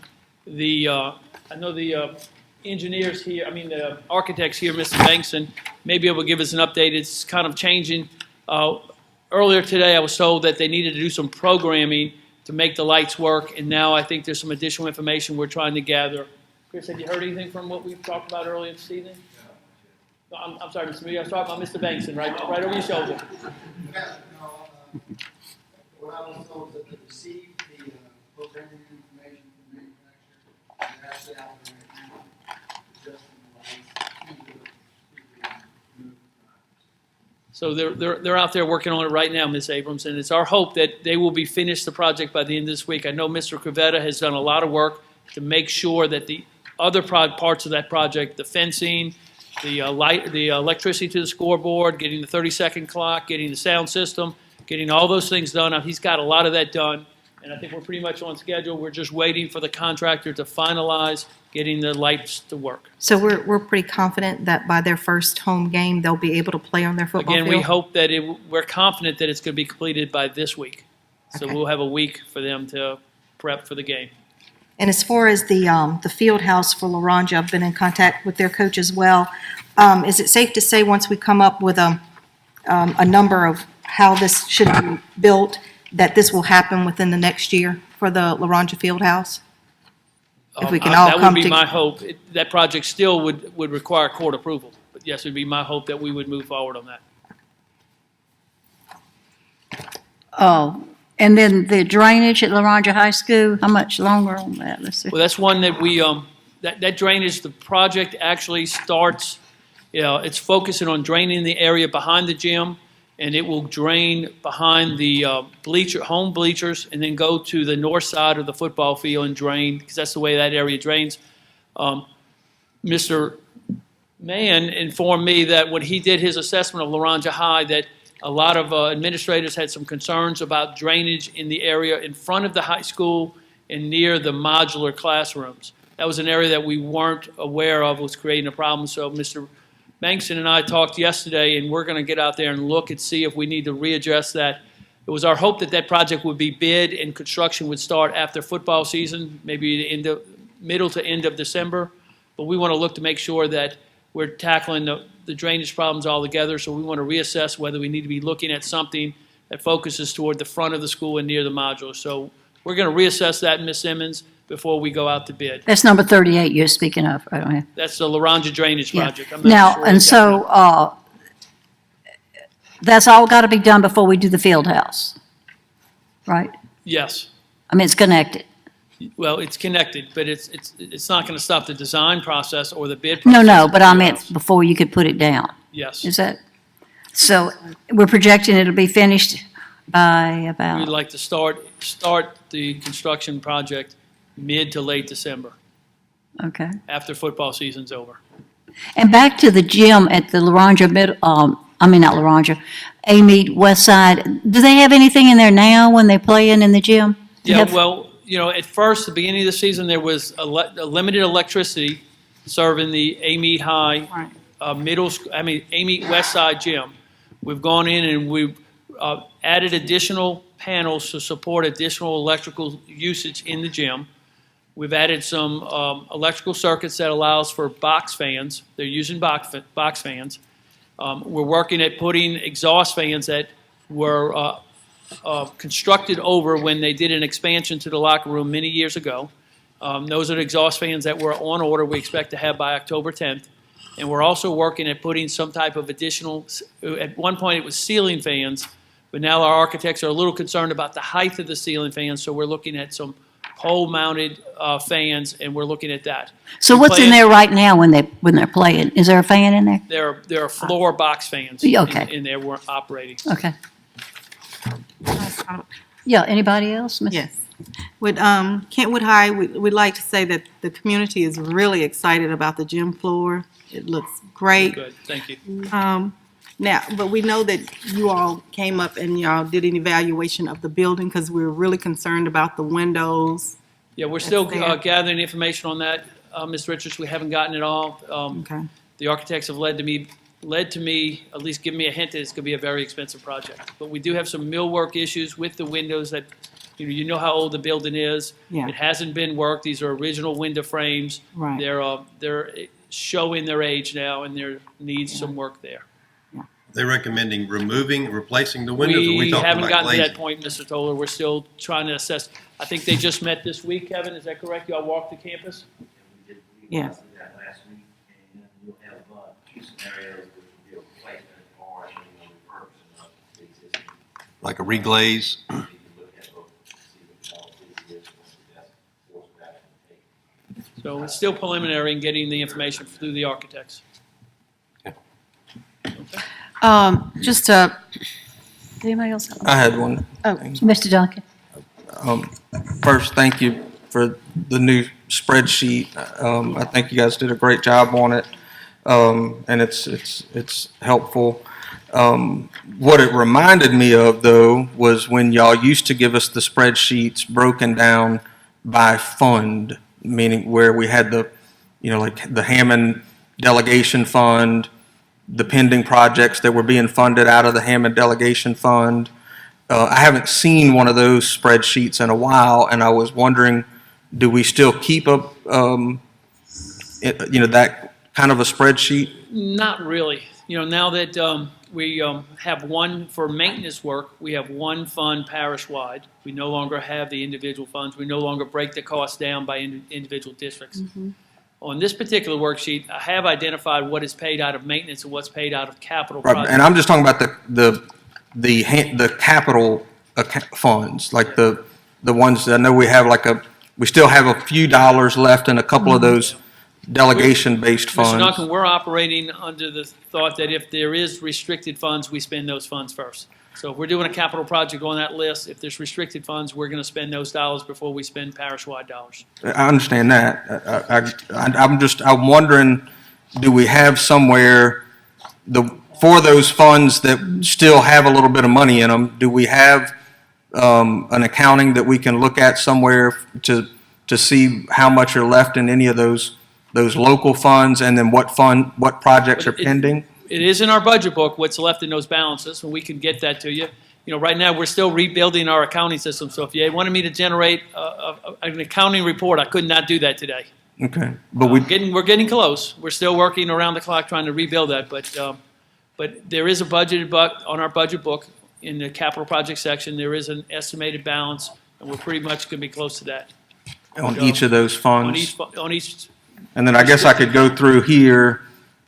T: know the engineers here, the architects here, Mr. Bankson, may be able to give us an update. It's kind of changing. Earlier today, I was told that they needed to do some programming to make the lights work, and now I think there's some additional information we're trying to gather. Chris, have you heard anything from what we've talked about earlier this evening? No, I'm sorry, Mr. Mealy, I was talking about Mr. Bankson, right over your shoulder.
V: What I was told is that they received the programming information from the manufacturer, and they're actually out there right now, adjusting the lights.
T: So they're out there working on it right now, Ms. Abrams, and it's our hope that they will be finished the project by the end of this week. I know Mr. Crivetta has done a lot of work to make sure that the other parts of that project, the fencing, the electricity to the scoreboard, getting the 30-second clock, getting the sound system, getting all those things done. He's got a lot of that done, and I think we're pretty much on schedule. We're just waiting for the contractor to finalize getting the lights to work.
U: So we're pretty confident that by their first home game, they'll be able to play on their football
T: Again,
U: field?
T: we hope that we're confident that it's going to be completed by this week. So
U: Okay.
T: we'll have a week for them to prep for the game.
U: And as far as the field house for LaRonja, I've been in contact with their coach as well. Is it safe to say once we come up with a number of how this should be built, that this will happen within the next year for the LaRonja field house? If we can all
T: That
U: come
T: would be my
U: together.
T: hope. That project still would require court approval. But yes, it would be my hope that we would move forward on that.
A: Oh, and then the drainage at LaRonja High School, how much longer on that? Let's see.
T: Well, that's one that we, that drainage, the project actually starts, it's focusing on draining the area behind the gym, and it will drain behind the home bleachers, and then go to the north side of the football field and drain, because that's the way that area drains. Mr. Mann informed me that when he did his assessment of LaRonja High, that a lot of administrators had some concerns about drainage in the area in front of the high school and near the modular classrooms. That was an area that we weren't aware of was creating a problem. So Mr. Bankson and I talked yesterday, and we're going to get out there and look and see if we need to readjust that. It was our hope that that project would be bid and construction would start after football season, maybe in the middle to end of December. But we want to look to make sure that we're tackling the drainage problems all together, so we want to reassess whether we need to be looking at something that focuses toward the front of the school and near the modular. So we're going to reassess that, Ms. Simmons, before we go out to bid.
A: That's number 38 you're speaking of, I don't have.
T: That's the LaRonja drainage
A: Yeah.
T: project. I'm not
A: Now,
T: sure
A: and
T: exactly.
A: so, that's all got to be done before we do the field house, right?
T: Yes.
A: I mean, it's connected.
T: Well, it's connected, but it's not going to stop the design process or the bid
A: No,
T: process.
A: no, but I meant before you could put it down.
T: Yes.
A: Is that, so we're projecting it'll be finished by
T: We'd
A: about,
T: like to start the construction project mid to late December,
A: okay.
T: after football season's over.
A: And back to the gym at the LaRonja Middle, not LaRonja, A-Meet West Side. Do they have anything in there now when they play in the gym? Do you
T: Yeah,
A: have-
T: well, at first, the beginning of the season, there was a limited electricity serving the A-Meet High Amy West Side Gym. We've gone in and we've added additional panels to support additional electrical usage in the gym. We've added some electrical circuits that allows for box fans. They're using box fans. We're working at putting exhaust fans that were constructed over when they did an expansion to the locker room many years ago. Those are the exhaust fans that were on order we expect to have by October 10th. And we're also working at putting some type of additional, at one point it was ceiling fans, but now our architects are a little concerned about the height of the ceiling fans, so we're looking at some pole-mounted fans, and we're looking at that.
A: So what's in there right now when they're playing? Is there a fan in there?
T: There are floor box fans
A: Okay.
T: in there we're operating.
A: Okay. Yeah, anybody else?
H: Yes. With Kentwood High, we'd like to say that the community is really excited about the gym floor. It looks great.
T: Good, thank you.
H: Now, but we know that you all came up and y'all did an evaluation of the building because we were really concerned about the windows.
T: Yeah, we're still
H: That's there.
T: gathering information on that, Ms. Richards. We haven't gotten it all.
H: Okay.
T: The architects have led to me, at least give me a hint that it's going to be a very expensive project. But we do have some millwork issues with the windows that, you know how old the building is.
H: Yeah.
T: It hasn't been worked. These are original window frames.
H: Right.
T: They're showing their age now, and there needs some work there.
I: They're recommending replacing the windows, or we
T: We
I: talking
T: haven't
I: about
T: gotten to
I: glazing?
T: that point, Mr. Toller. We're still trying to assess. I think they just met this week, Kevin. Is that correct? Y'all walked the campus?
H: Yeah.
I: Like a reglaze?
T: So it's still preliminary in getting the information through the architects.
L: Just to, anybody else?
G: I had one.
L: Oh,
A: Mr. Duncan?
G: First, thank you for the new spreadsheet. I think you guys did a great job on it, and it's helpful. What it reminded me of, though, was when y'all used to give us the spreadsheets broken down by fund, meaning where we had the, like the Hammond Delegation Fund, the pending projects that were being funded out of the Hammond Delegation Fund. I haven't seen one of those spreadsheets in a while, and I was wondering, do we still keep that kind of a spreadsheet?
T: Not really. Now that we have one for maintenance work, we have one fund parish-wide. We no longer have the individual funds. We no longer break the cost down by individual districts. On this particular worksheet, I have identified what is paid out of maintenance and what's paid out of capital
G: Right,
T: projects.
G: and I'm just talking about the capital funds, like the ones that I know we have we still have a few dollars left in a couple of those delegation-based
T: Mr.
G: funds.
T: Duncan, we're operating under the thought that if there is restricted funds, we spend those funds first. So if we're doing a capital project on that list, if there's restricted funds, we're going to spend those dollars before we spend parish-wide dollars.
G: I understand that. I'm wondering, do we have somewhere for those funds that still have a little bit of money in them, do we have an accounting that we can look at somewhere to see how much are left in any of those local funds, and then what projects are pending?
T: It is in our budget book, what's left in those balances, and we can get that to you. Right now, we're still rebuilding our accounting system, so if you wanted me to generate an accounting report, I could not do that today.
G: Okay, but
T: we're getting close. We're still working around the clock trying to rebuild that, but there is a budgeted on our budget book in the capital project section. There is an estimated balance, and we're pretty much going to be close to that.
G: on each of those funds.
T: On each.
G: And then I guess I could go through here,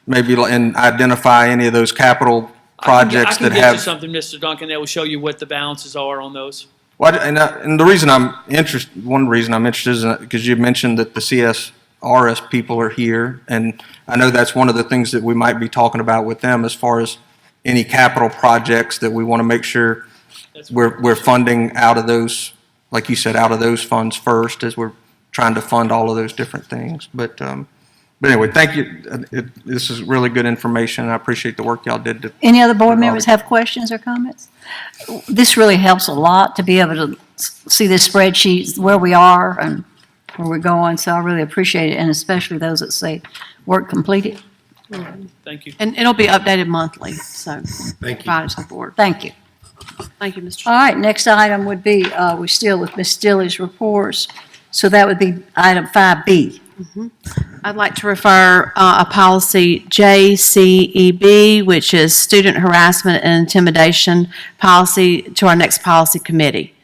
G: maybe, and identify any of those capital projects that
T: I can get
G: have.
T: you something, Mr. Duncan, that will show you what the balances are on those.
G: Well, and the reason I'm interested, one reason I'm interested is because you mentioned that the CSRS people are here, and I know that's one of the things that we might be talking about with them as far as any capital projects that we want to make sure we're funding out of those, like you said, out of those funds first as we're trying to fund all of those different things. But anyway, thank you. This is really good information. I appreciate the work y'all did.
A: Any other board members have questions or comments? This really helps a lot to be able to see this spreadsheet, where we are and where we're going, so I really appreciate it, and especially those that say work completed.
T: Thank you.
L: And it'll be updated monthly, so.
I: Thank you.
L: Provided to the board.
A: Thank you.
L: Thank you, Mr.
A: All right, next item would be, we're still with Ms. Stilley's reports, so that would be item 5B.
L: I'd like to refer a policy JCEB, which is student harassment and intimidation policy, to our next policy committee.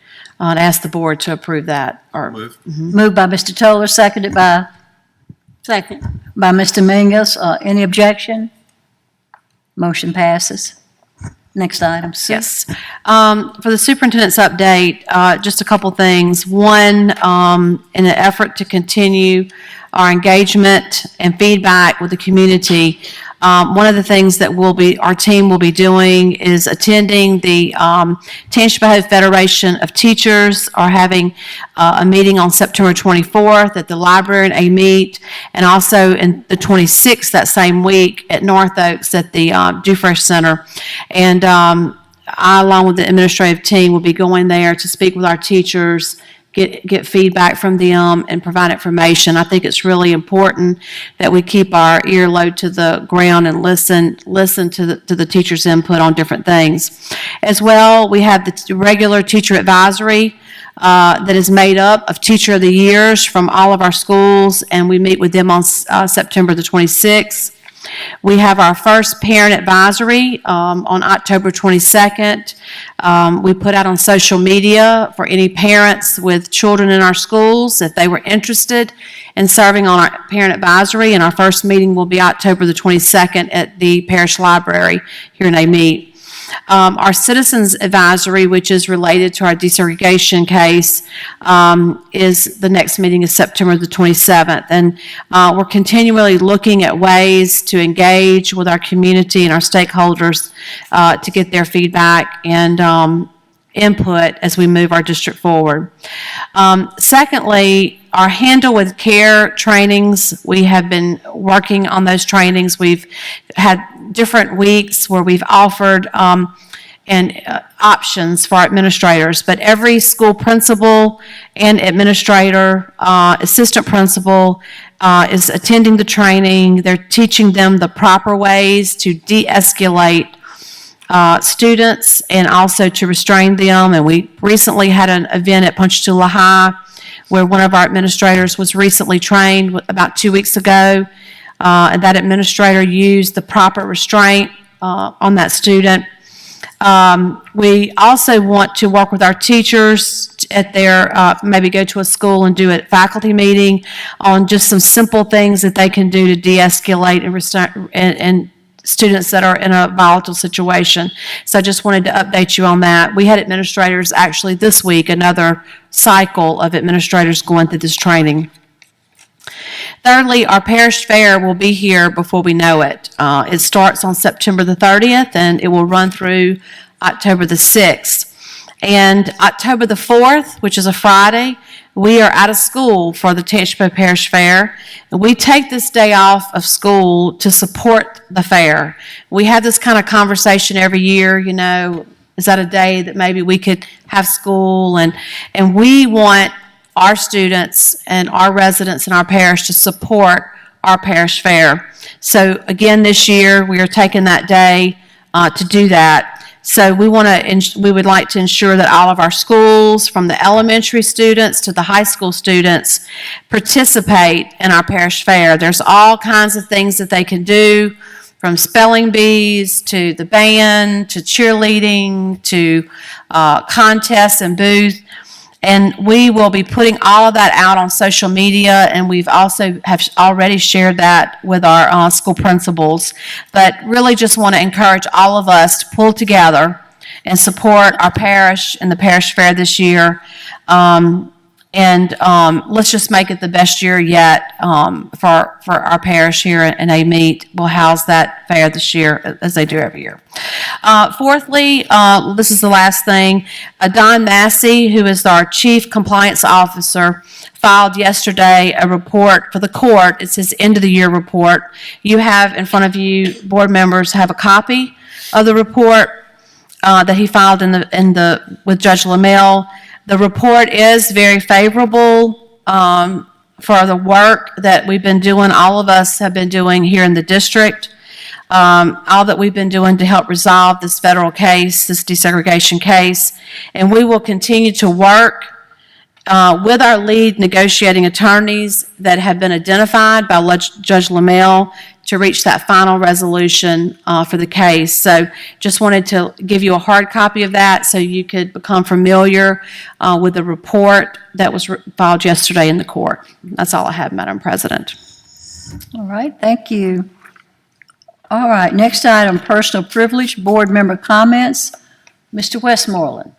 L: And ask the board to approve that.
I: Move.
A: Moved by Mr. Toller, seconded by? Second. By Mr. Mingus. Any objection? Motion passes. Next item, C.
L: Yes. For the superintendent's update, just a couple things. One, in an effort to continue our engagement and feedback with the community, one of the things that our team will be doing is attending the Tangipahoa Federation of Teachers are having a meeting on September 24th at the library in AMEET, and also in the 26th that same week at North Oaks at the Dufresh Center. And I, along with the administrative team, will be going there to speak with our teachers, get feedback from them, and provide information. I think it's really important that we keep our earlobe to the ground and listen to the teachers' input on different things. As well, we have the regular teacher advisory that is made up of Teacher of the Years from all of our schools, and we meet with them on September the 26th. We have our first parent advisory on October 22nd. We put out on social media for any parents with children in our schools if they were interested in serving on our parent advisory, and our first meeting will be October the 22nd at the parish library here in AMEET. Our citizens advisory, which is related to our desegregation case, is the next meeting is September the 27th. And we're continually looking at ways to engage with our community and our stakeholders to get their feedback and input as we move our district forward. Secondly, our Handle with Care trainings, we have been working on those trainings. We've had different weeks where we've offered options for our administrators, but every school principal and administrator, assistant principal is attending the training. They're teaching them the proper ways to de-escalate students and also to restrain them. And we recently had an event at Ponchatoula High where one of our administrators was recently trained about 2 weeks ago, and that administrator used the proper restraint on that student. We also want to work with our teachers at their, maybe go to a school and do a faculty meeting on just some simple things that they can do to de-escalate and students that are in a volatile situation. So I just wanted to update you on that. We had administrators actually this week, another cycle of administrators going through this training. Thirdly, our parish fair will be here before we know it. It starts on September the 30th and it will run through October the 6th. And October the 4th, which is a Friday, we are out of school for the Tangipahoa Parish Fair. And we take this day off of school to support the fair. We have this kind of conversation every year, you know, is that a day that maybe we could have school? And we want our students and our residents in our parish to support our parish fair. So again, this year, we are taking that day to do that. So we would like to ensure that all of our schools, from the elementary students to the high school students, participate in our parish fair. There's all kinds of things that they can do, from spelling bees to the band to cheerleading to contests and booths. And we will be putting all of that out on social media, and we've also have already shared that with our school principals. But really just want to encourage all of us to pull together and support our parish and the parish fair this year. Let's just make it the best year yet for our parish here in AMEET. We'll house that fair this year as they do every year. Fourthly, this is the last thing. Don Massey, who is our Chief Compliance Officer, filed yesterday a report for the court. It's his end-of-the-year report. You have in front of you, board members have a copy of the report that he filed with Judge LaMelle. The report is very favorable for the work that we've been doing, all of us have been doing here in the district. all that we've been doing to help resolve this federal case, this desegregation case. And we will continue to work with our lead negotiating attorneys that have been identified by Judge LaMelle to reach that final resolution for the case. So just wanted to give you a hard copy of that so you could become familiar with the report that was filed yesterday in the court. That's all I have, Madam President.
A: All right, thank you. All right, next item, personal privilege, board member comments. Mr. Westmoreland.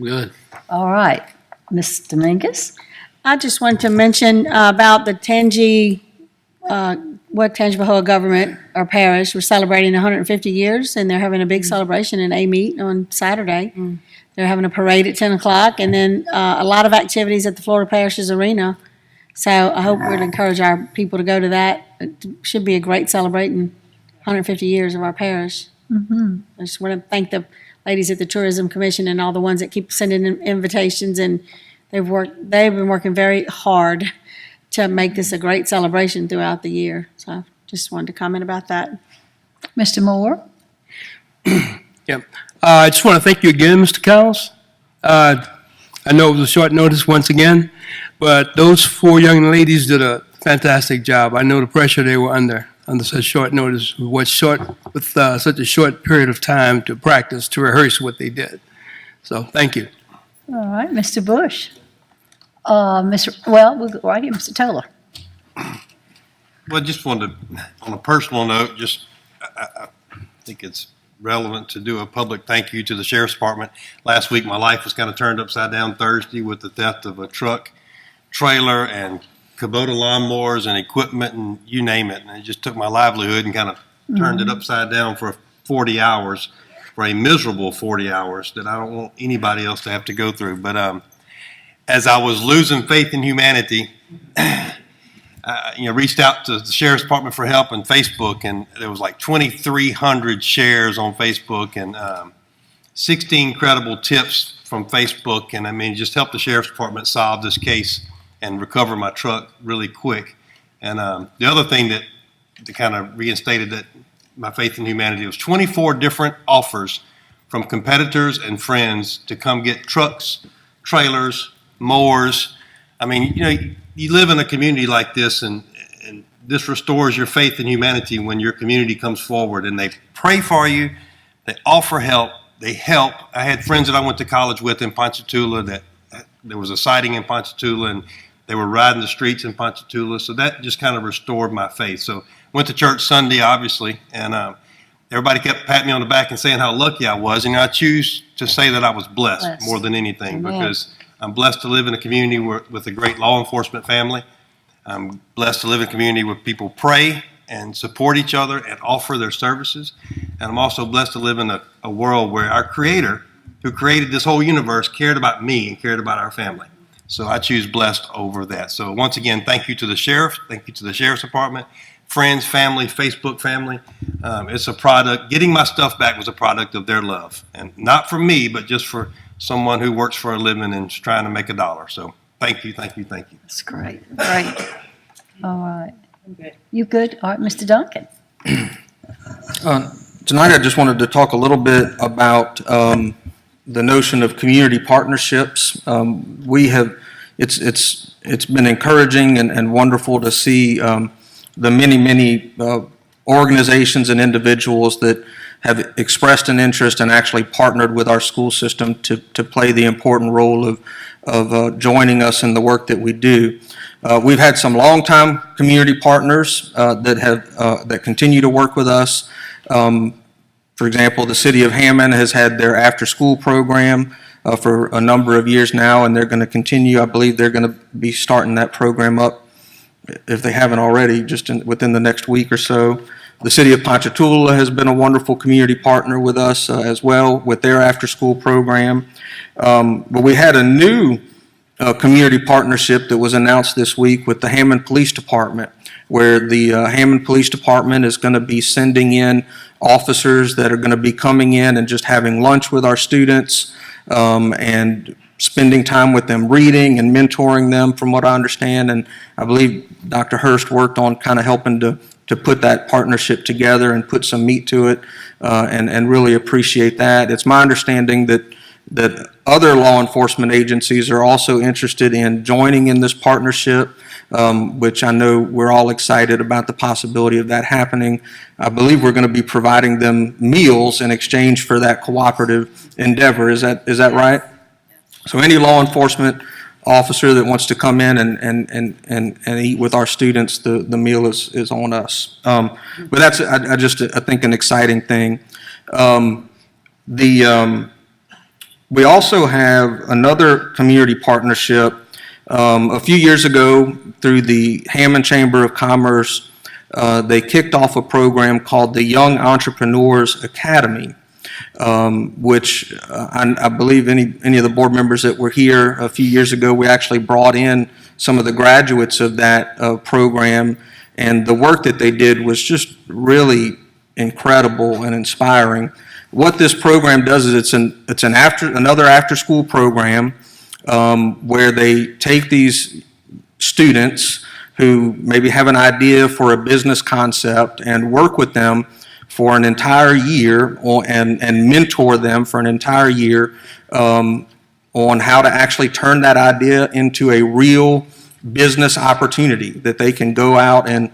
B: Good.
A: All right, Ms. Dominguez.
S: I just wanted to mention about the Tangipahoa government or parish. We're celebrating 150 years, and they're having a big celebration in A-Meet on Saturday. They're having a parade at 10 o'clock, and then a lot of activities at the Florida Parishes Arena. So I hope we'll encourage our people to go to that. It should be a great celebrating 150 years of our parish.
A: Mm-hmm.
S: I just want to thank the ladies at the Tourism Commission and all the ones that keep sending in invitations, and they've been working very hard to make this a great celebration throughout the year. So just wanted to comment about that.
A: Mr. Moore.
B: Yep. I just want to thank you again, Mr. Cowles. I know it was a short notice once again, but those 4 young ladies did a fantastic job. I know the pressure they were under such short notice, with such a short period of time to practice, to rehearse what they did. So thank you.
A: All right, Mr. Bush. We'll go right here, Mr. Toller.
I: Well, just wanted to, on a personal note, I think it's relevant to do a public thank you to the Sheriff's Department. Last week, my life was kind of turned upside down Thursday with the theft of a truck, trailer, and Kubota lawnmowers and equipment and you name it. And it just took my livelihood and kind of turned it upside down for 40 hours, for a miserable 40 hours that I don't want anybody else to have to go through. But as I was losing faith in humanity, reached out to the Sheriff's Department for help on Facebook, and there was like 2,300 shares on Facebook and 16 credible tips from Facebook. And I mean, just helped the Sheriff's Department solve this case and recover my truck really quick. And the other thing that kind of reinstated that my faith in humanity was 24 different offers from competitors and friends to come get trucks, trailers, mowers. I mean, you live in a community like this, and this restores your faith in humanity when your community comes forward and they pray for you, they offer help, they help. I had friends that I went to college with in Ponchatoula that there was a sighting in Ponchatoula, and they were riding the streets in Ponchatoula. So that just kind of restored my faith. So went to church Sunday, obviously, and everybody kept patting me on the back and saying how lucky I was. And I choose to say that I was blessed more than anything. Amen. Because I'm blessed to live in a community with a great law enforcement family. I'm blessed to live in a community where people pray and support each other and offer their services. And I'm also blessed to live in a world where our Creator, who created this whole universe, cared about me and cared about our family. So I choose blessed over that. So once again, thank you to the sheriff. Thank you to the Sheriff's Department, friends, family, Facebook family. It's a product. Getting my stuff back was a product of their love. And not for me, but just for someone who works for a living and is trying to make a dollar. So thank you, thank you, thank you.
A: That's great. Great. All right. You good? All right, Mr. Duncan.
G: Tonight, I just wanted to talk a little bit about the notion of community partnerships. It's been encouraging and wonderful to see the many organizations and individuals that have expressed an interest and actually partnered with our school system to play the important role of joining us in the work that we do. We've had some longtime community partners that continue to work with us. For example, the city of Hammond has had their after-school program for a number of years now, and they're going to continue. I believe they're going to be starting that program up, if they haven't already, just within the next week or so. The city of Ponchatoula has been a wonderful community partner with us as well with their after-school program. But we had a new community partnership that was announced this week with the Hammond Police Department, where the Hammond Police Department is going to be sending in officers that are going to be coming in and just having lunch with our students and spending time with them, reading and mentoring them, from what I understand. And I believe Dr. Hurst worked on kind of helping to put that partnership together and put some meat to it, and really appreciate that. It's my understanding that other law enforcement agencies are also interested in joining in this partnership, which I know we're all excited about the possibility of that happening. I believe we're going to be providing them meals in exchange for that cooperative endeavor. Is that right? So any law enforcement officer that wants to come in and eat with our students, the meal is on us. But that's I think an exciting thing. We also have another community partnership. A few years ago, through the Hammond Chamber of Commerce, they kicked off a program called the Young Entrepreneurs Academy, which I believe any of the board members that were here a few years ago, we actually brought in some of the graduates of that program, and the work that they did was just really incredible and inspiring. What this program does is it's another after-school program where they take these students who maybe have an idea for a business concept and work with them for an entire year and mentor them for an entire year on how to actually turn that idea into a real business opportunity that they can go out and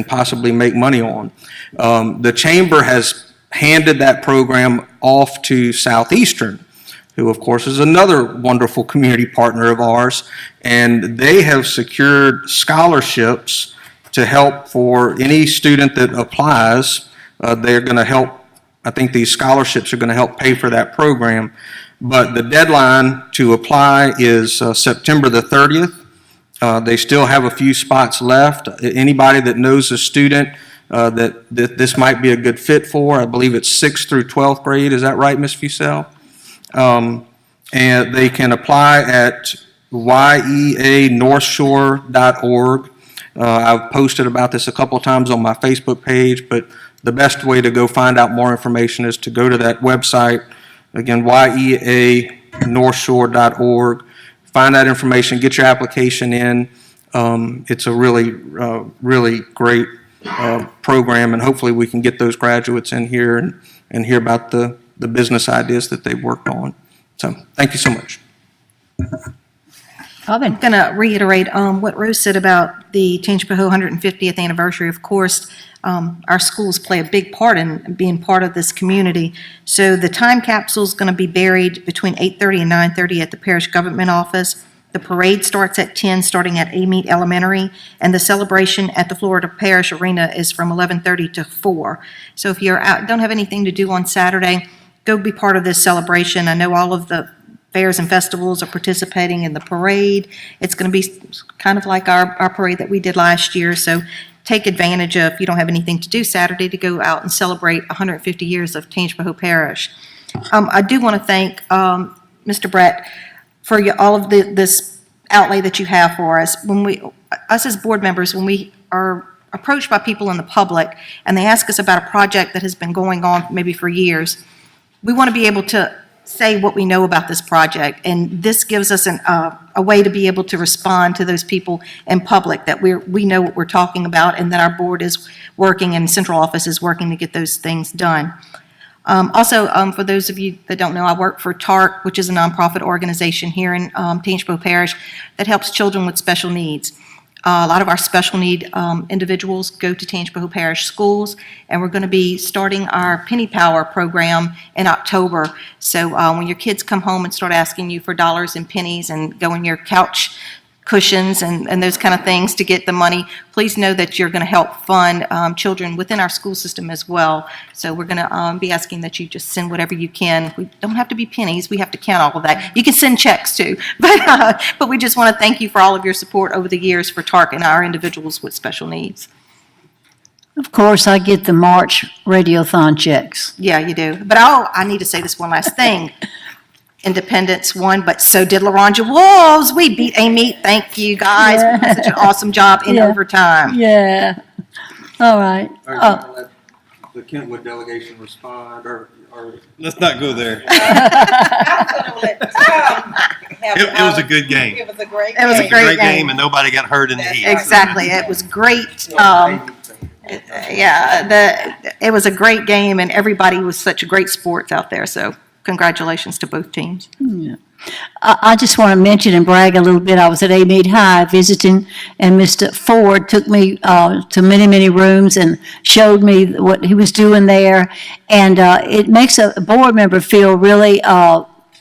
G: possibly make money on. The Chamber has handed that program off to Southeastern, who of course is another wonderful community partner of ours, and they have secured scholarships to help for any student that applies. They're going to help, I think these scholarships are going to help pay for that program. But the deadline to apply is September the 30th. They still have a few spots left. Anybody that knows a student that this might be a good fit for, I believe it's 6th through 12th grade. Is that right, Ms. Fussell? And they can apply at yeanorthshore.org. I've posted about this a couple of times on my Facebook page, but the best way to go find out more information is to go to that website. Again, yeanorthshore.org. Find that information, get your application in. It's a really great program, and hopefully we can get those graduates in here and hear about the business ideas that they've worked on. So thank you so much.
U: I'm going to reiterate what Rose said about the Tangipahoa 150th anniversary. Of course, our schools play a big part in being part of this community. So the time capsule is going to be buried between 8:30 and 9:30 at the parish government office. The parade starts at 10, starting at Amite Elementary, and the celebration at the Florida Parish Arena is from 11:30 to 4. So if you're out, don't have anything to do on Saturday, go be part of this celebration. I know all of the fairs and festivals are participating in the parade. It's going to be kind of like our parade that we did last year, so take advantage of, if you don't have anything to do Saturday, to go out and celebrate 150 years of Tangipahoa Parish. I do want to thank Mr. Brett for all of this outlay that you have for us. Us as board members, when we are approached by people in the public and they ask us about a project that has been going on maybe for years, we want to be able to say what we know about this project, and this gives us a way to be able to respond to those people in public, that we know what we're talking about and that our board is working and central office is working to get those things done. Also, for those of you that don't know, I work for TARC, which is a nonprofit organization here in Tangipahoa Parish that helps children with special needs. A lot of our special need individuals go to Tangipahoa Parish schools, and we're going to be starting our Penny Power program in October. So when your kids come home and start asking you for dollars and pennies and go in your couch cushions and those kind of things to get the money, please know that you're going to help fund children within our school system as well. So we're going to be asking that you just send whatever you can. We don't have to be pennies. We have to count all of that. You can send checks too. But we just want to thank you for all of your support over the years for TARC and our individuals with special needs.
A: Of course, I get the March Radiothon checks.
U: Yeah, you do. But I need to say this one last thing. Independence won, but so did LaRonja Wolves. We beat Amite. Thank you, guys.
A: Yeah.
U: We did such an awesome job in overtime.
A: Yeah. All right.
G: the Kentwood delegation respond, or
I: Let's not go there. It was a good game.
U: It was a great It was a great game.
I: and nobody got hurt in the heat.
U: Exactly. It was great. It was a great game, and everybody was such great sports out there. So congratulations to both teams.
A: Yeah. I just want to mention and brag a little bit. I was at Meade High visiting, and Mr. Ford took me to many, many rooms and showed me what he was doing there. And it makes a board member feel really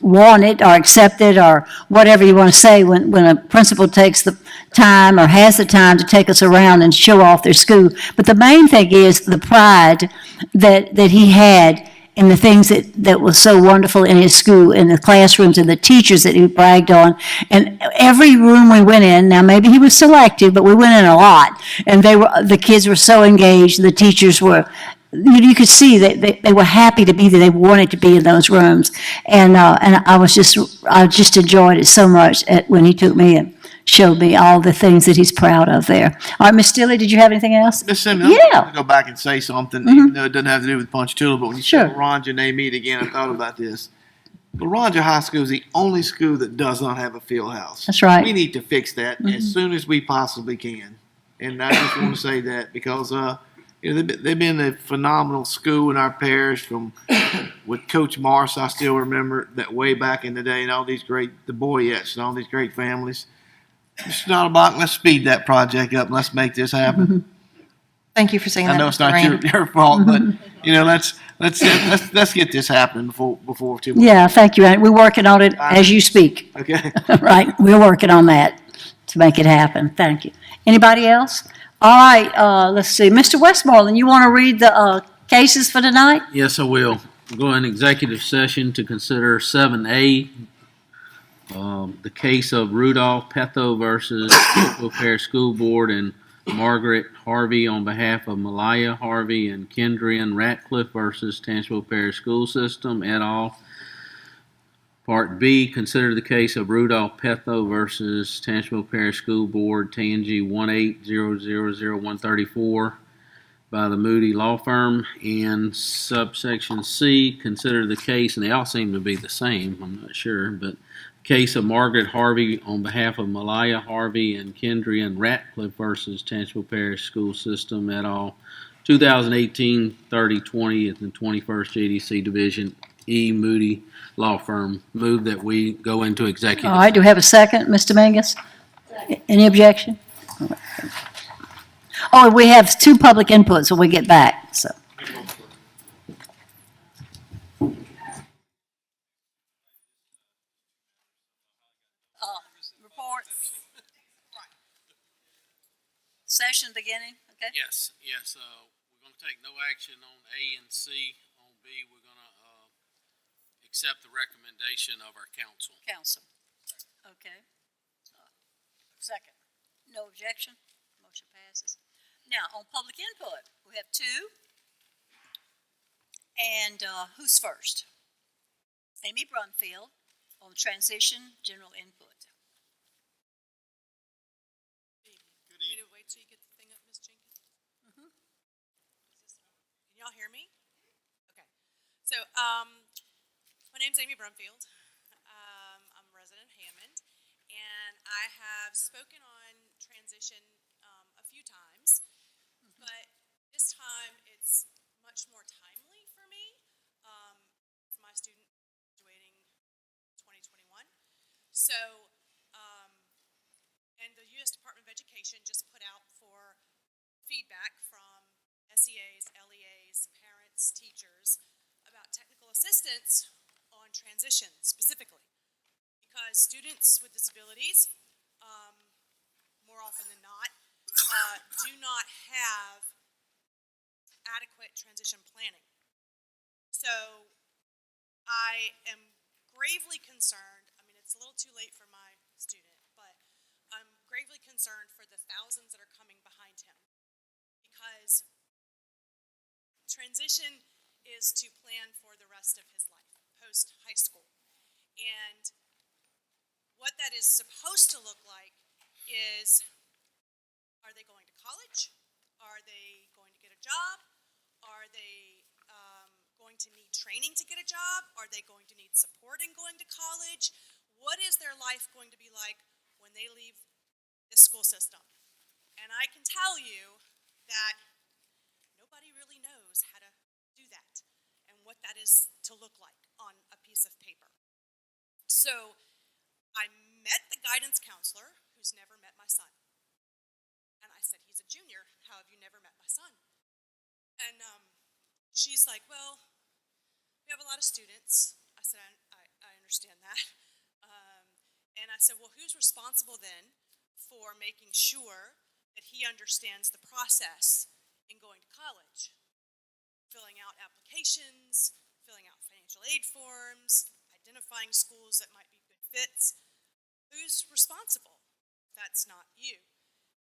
A: wanted or accepted or whatever you want to say when a principal takes the time or has the time to take us around and show off their school. But the main thing is the pride that he had in the things that was so wonderful in his school, in the classrooms and the teachers that he bragged on. And every room we went in, now maybe he was selective, but we went in a lot. And the kids were so engaged, the teachers were, you could see that they were happy to be there. They wanted to be in those rooms. And I just enjoyed it so much when he took me and showed me all the things that he's proud of there. All right, Miss Stilley, did you have anything else?
O: Miss Simmons,
A: Yeah.
O: I'm going to go back and say something, even though it doesn't have to do with Ponchatoula, but when you
A: Sure.
O: said Laranja and they meet again, I thought about this. Laranja High School is the only school that does not have a field house.
A: That's right.
O: We need to fix that as soon as we possibly can. And I just want to say that because they've been a phenomenal school in our parish with Coach Morris. I still remember that way back in the day, and all these the Boyettes and all these great families. Mr. Donnerbach, let's speed that project up and let's make this happen.
U: Thank you for saying that.
O: I know it's
U: Mr.
O: not
U: Rand.
O: your fault, but let's get this happening before too much.
A: Yeah, thank you. And we're working on it as you speak.
O: Okay.
A: Right, we're working on that to make it happen. Thank you. Anybody else? All right, let's see. Mr. Westmoreland, you want to read the cases for tonight?
D: Yes, I will. We'll go in executive session to consider 7A, the case of Rudolph Petho versus Will Parish School Board and Margaret Harvey on behalf of Malaya Harvey and Kendrian Ratcliffe versus Tangipahoa Parish School System et al. Part B, consider the case of Rudolph Petho versus Tangipahoa Parish School Board, Tangi 180000134 by the Moody Law Firm. And subsection C, consider the case, and they all seem to be the same, I'm not sure, but case of Margaret Harvey on behalf of Malaya Harvey and Kendrian Ratcliffe versus Tangipahoa Parish School System et al. 2018-3020 at the 21st JDC Division E. Moody Law Firm. Move that we go into executive.
A: All right, do we have a second, Mr. Mingus? Any objection? Oh, we have 2 public inputs when we get back, so. Reports. Session beginning, okay?
D: Yes. We're going to take no action on A and C. On B, we're going to accept the recommendation of our council.
A: Okay. Second. No objection. Motion passes. Now, on public input, we have 2. And who's first? Amy Brunfield on transition general input.
F: Wait till you get the thing up, Ms. Jenkins. Can y'all hear me? Okay. So, my name's Amy Brumfield. I'm a resident of Hammond, and I have spoken on transition a few times, but this time it's much more timely for me. My student graduating 2021. So, and the U.S. Department of Education just put out for feedback from SEAs, LEAs, parents, teachers about technical assistance on transition specifically. Because students with disabilities, more often than not, do not have adequate transition planning. So I am gravely concerned. I mean, it's a little too late for my student, but I'm gravely concerned for the thousands that are coming behind him, because transition is to plan for the rest of his life, post high school. And what that is supposed to look like is, are they going to college? Are they going to get a job? Are they going to need training to get a job? Are they going to need support in going to college? What is their life going to be like when they leave this school system? And I can tell you that nobody really knows how to do that and what that is to look like on a piece of paper. So I met the guidance counselor who's never met my son. And I said, he's a junior. How have you never met my son? And she's like, well, we have a lot of students. I said, I understand that. And I said, well, who's responsible then for making sure that he understands the process in going to college? Filling out applications, filling out financial aid forms, identifying schools that might be good fits. Who's responsible? That's not you.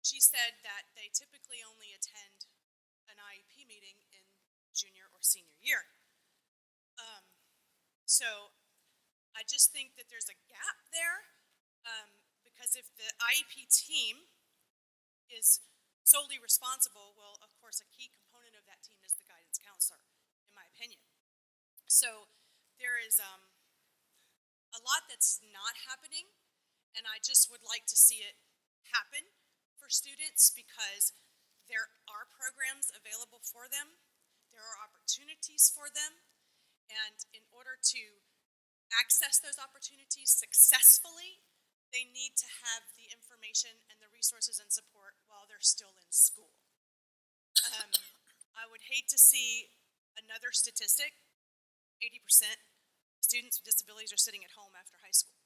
F: She said that they typically only attend an IEP meeting in junior or senior year. So I just think that there's a gap there, because if the IEP team is solely responsible, well, of course, a key component of that team is the guidance counselor, in my opinion. So there is a lot that's not happening, and I just would like to see it happen for students because there are programs available for them, there are opportunities for them, and in order to access those opportunities successfully, they need to have the information and the resources and support while they're still in school. I would hate to see another statistic, 80% students with disabilities are sitting at home after high school.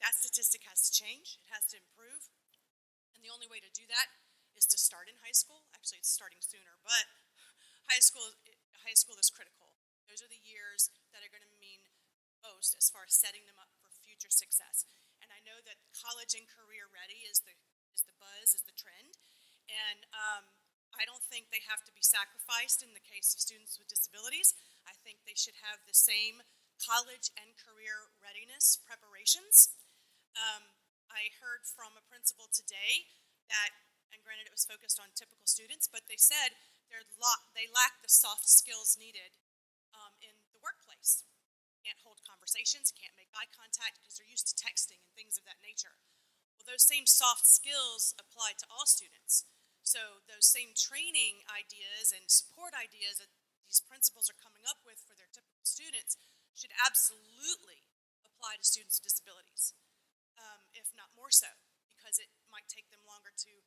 F: That statistic has to change, it has to improve, and the only way to do that is to start in high school. Actually, it's starting sooner, but high school is critical. Those are the years that are going to mean most as far as setting them up for future success. And I know that college and career ready is the buzz, is the trend, and I don't think they have to be sacrificed in the case of students with disabilities. I think they should have the same college and career readiness preparations. I heard from a principal today that, and granted it was focused on typical students, but they said they lack the soft skills needed in the workplace. Can't hold conversations, can't make eye contact because they're used to texting and things of that nature. Well, those same soft skills apply to all students. So those same training ideas and support ideas that these principals are coming up with for their typical students should absolutely apply to students with disabilities, if not more so, because it might take them longer to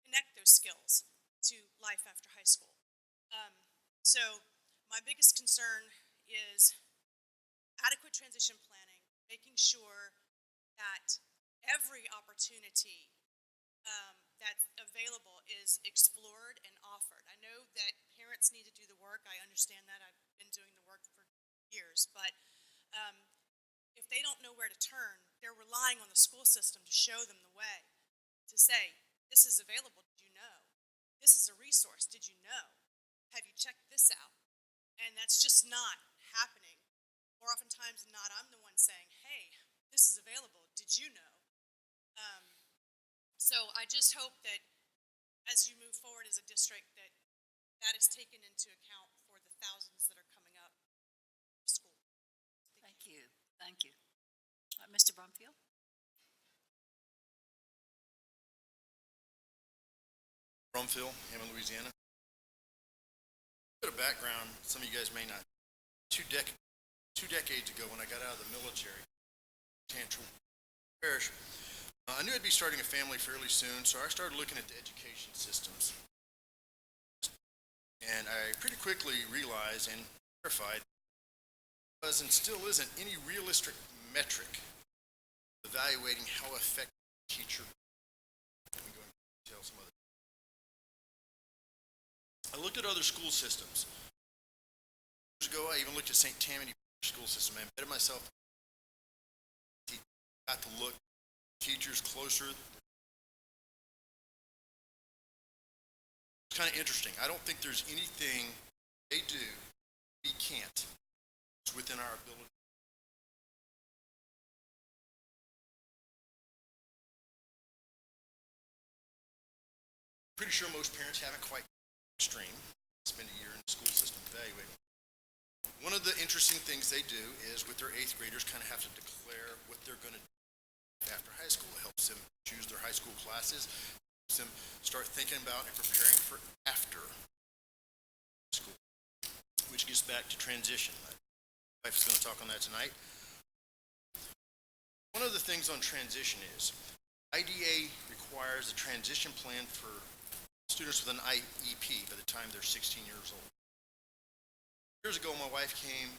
F: connect those skills to life after high school. So my biggest concern is adequate transition planning, making sure that every opportunity that's available is explored and offered. I know that parents need to do the work. I understand that. I've been doing the work for years. But if they don't know where to turn, they're relying on the school system to show them the way, to say, this is available, did you know? This is a resource, did you know? Have you checked this out? And that's just not happening. More oftentimes than not, I'm the one saying, hey, this is available, did you know? So I just hope that as you move forward as a district that that is taken into account for the thousands that are coming up to school.
A: Thank you. Thank you. Mr. Brumfield?
E: Brumfield, Hammond, Louisiana. A bit of background, some of you guys may not. Two decades ago when I got out of the military, Tantrum Parish, I knew I'd be starting a family fairly soon, so I started looking at the education systems. And I pretty quickly realized and verified there was and still isn't any realistic metric evaluating how effective a teacher. I'm going to tell some other. I looked at other school systems. Years ago, I even looked at St. Tammany school system. I embedded myself. Got to look teachers closer. It's kind of interesting. I don't think there's anything they do we can't. It's within our ability. Pretty sure most parents haven't quite extreme. spend a year in the school system evaluating. One of the interesting things they do is with their 8th graders kind of have to declare what they're going to do after high school. It helps them choose their high school classes, helps them start thinking about and preparing for after school, which gets back to transition. My wife is going to talk on that tonight. One of the things on transition is IDA requires a transition plan for students with an IEP by the time they're 16 years old. Years ago, my wife came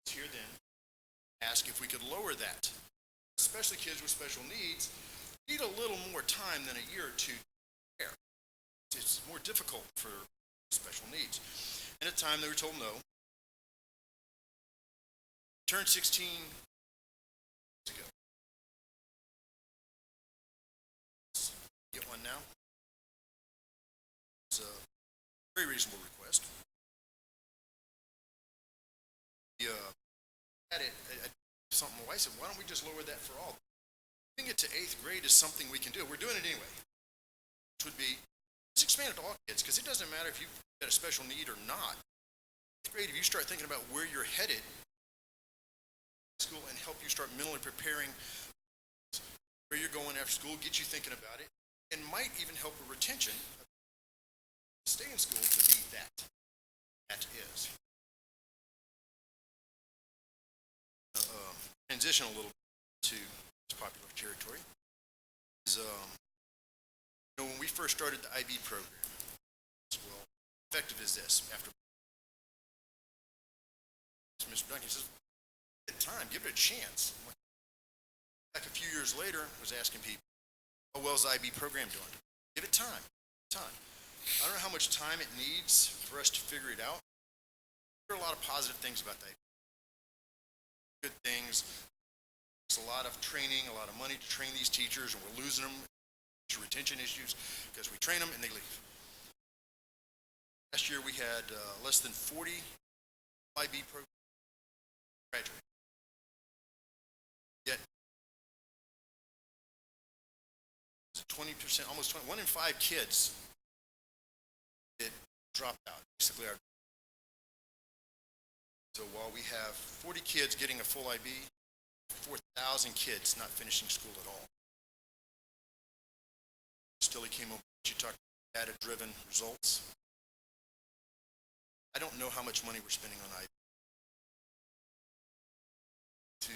E: here then, asked if we could lower that. Especially kids with special needs need a little more time than a year or two to prepare. It's more difficult for special needs. And at the time, they were told no. Turned 16 years ago. Get one now? It's a very reasonable request. At it, something my wife said, why don't we just lower that for all? Moving it to 8th grade is something we can do. We're doing it anyway. Which would be, let's expand it to all kids, because it doesn't matter if you've got a special need or not. 8th grade, if you start thinking about where you're headed in school and help you start mentally preparing where you're going after school, get you thinking about it, and might even help with retention. Stay in school to be that. That is. Transition a little bit to this popular territory is, when we first started the IB program, well, effective is this. After Mr. Duncan says, give it time, give it a chance. Back a few years later, I was asking people, how well is the IB program doing? Give it time. I don't know how much time it needs for us to figure it out. There are a lot of positive things about that. Good things. It's a lot of training, a lot of money to train these teachers, and we're losing them to retention issues because we train them and they leave. Last year we had less than 40 IB programs graduate. Yet, 20%, almost 20, 1 in 5 kids that dropped out. Basically, so while we have 40 kids getting a full IB, 4,000 kids not finishing school at all. Still, he came up, you talked about data-driven results. I don't know how much money we're spending on IB. To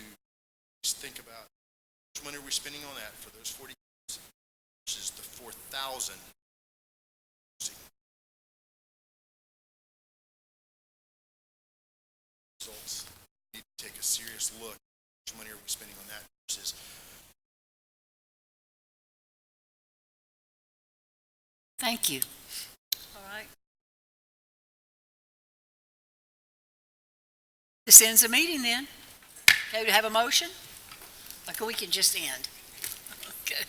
E: just think about how much money are we spending on that for those 40 kids versus the 4,000 results. We need to take a serious look. How much money are we spending on that versus?
A: Thank you. All right. This ends the meeting then. Okay, we have a motion? Like we can just end. Okay.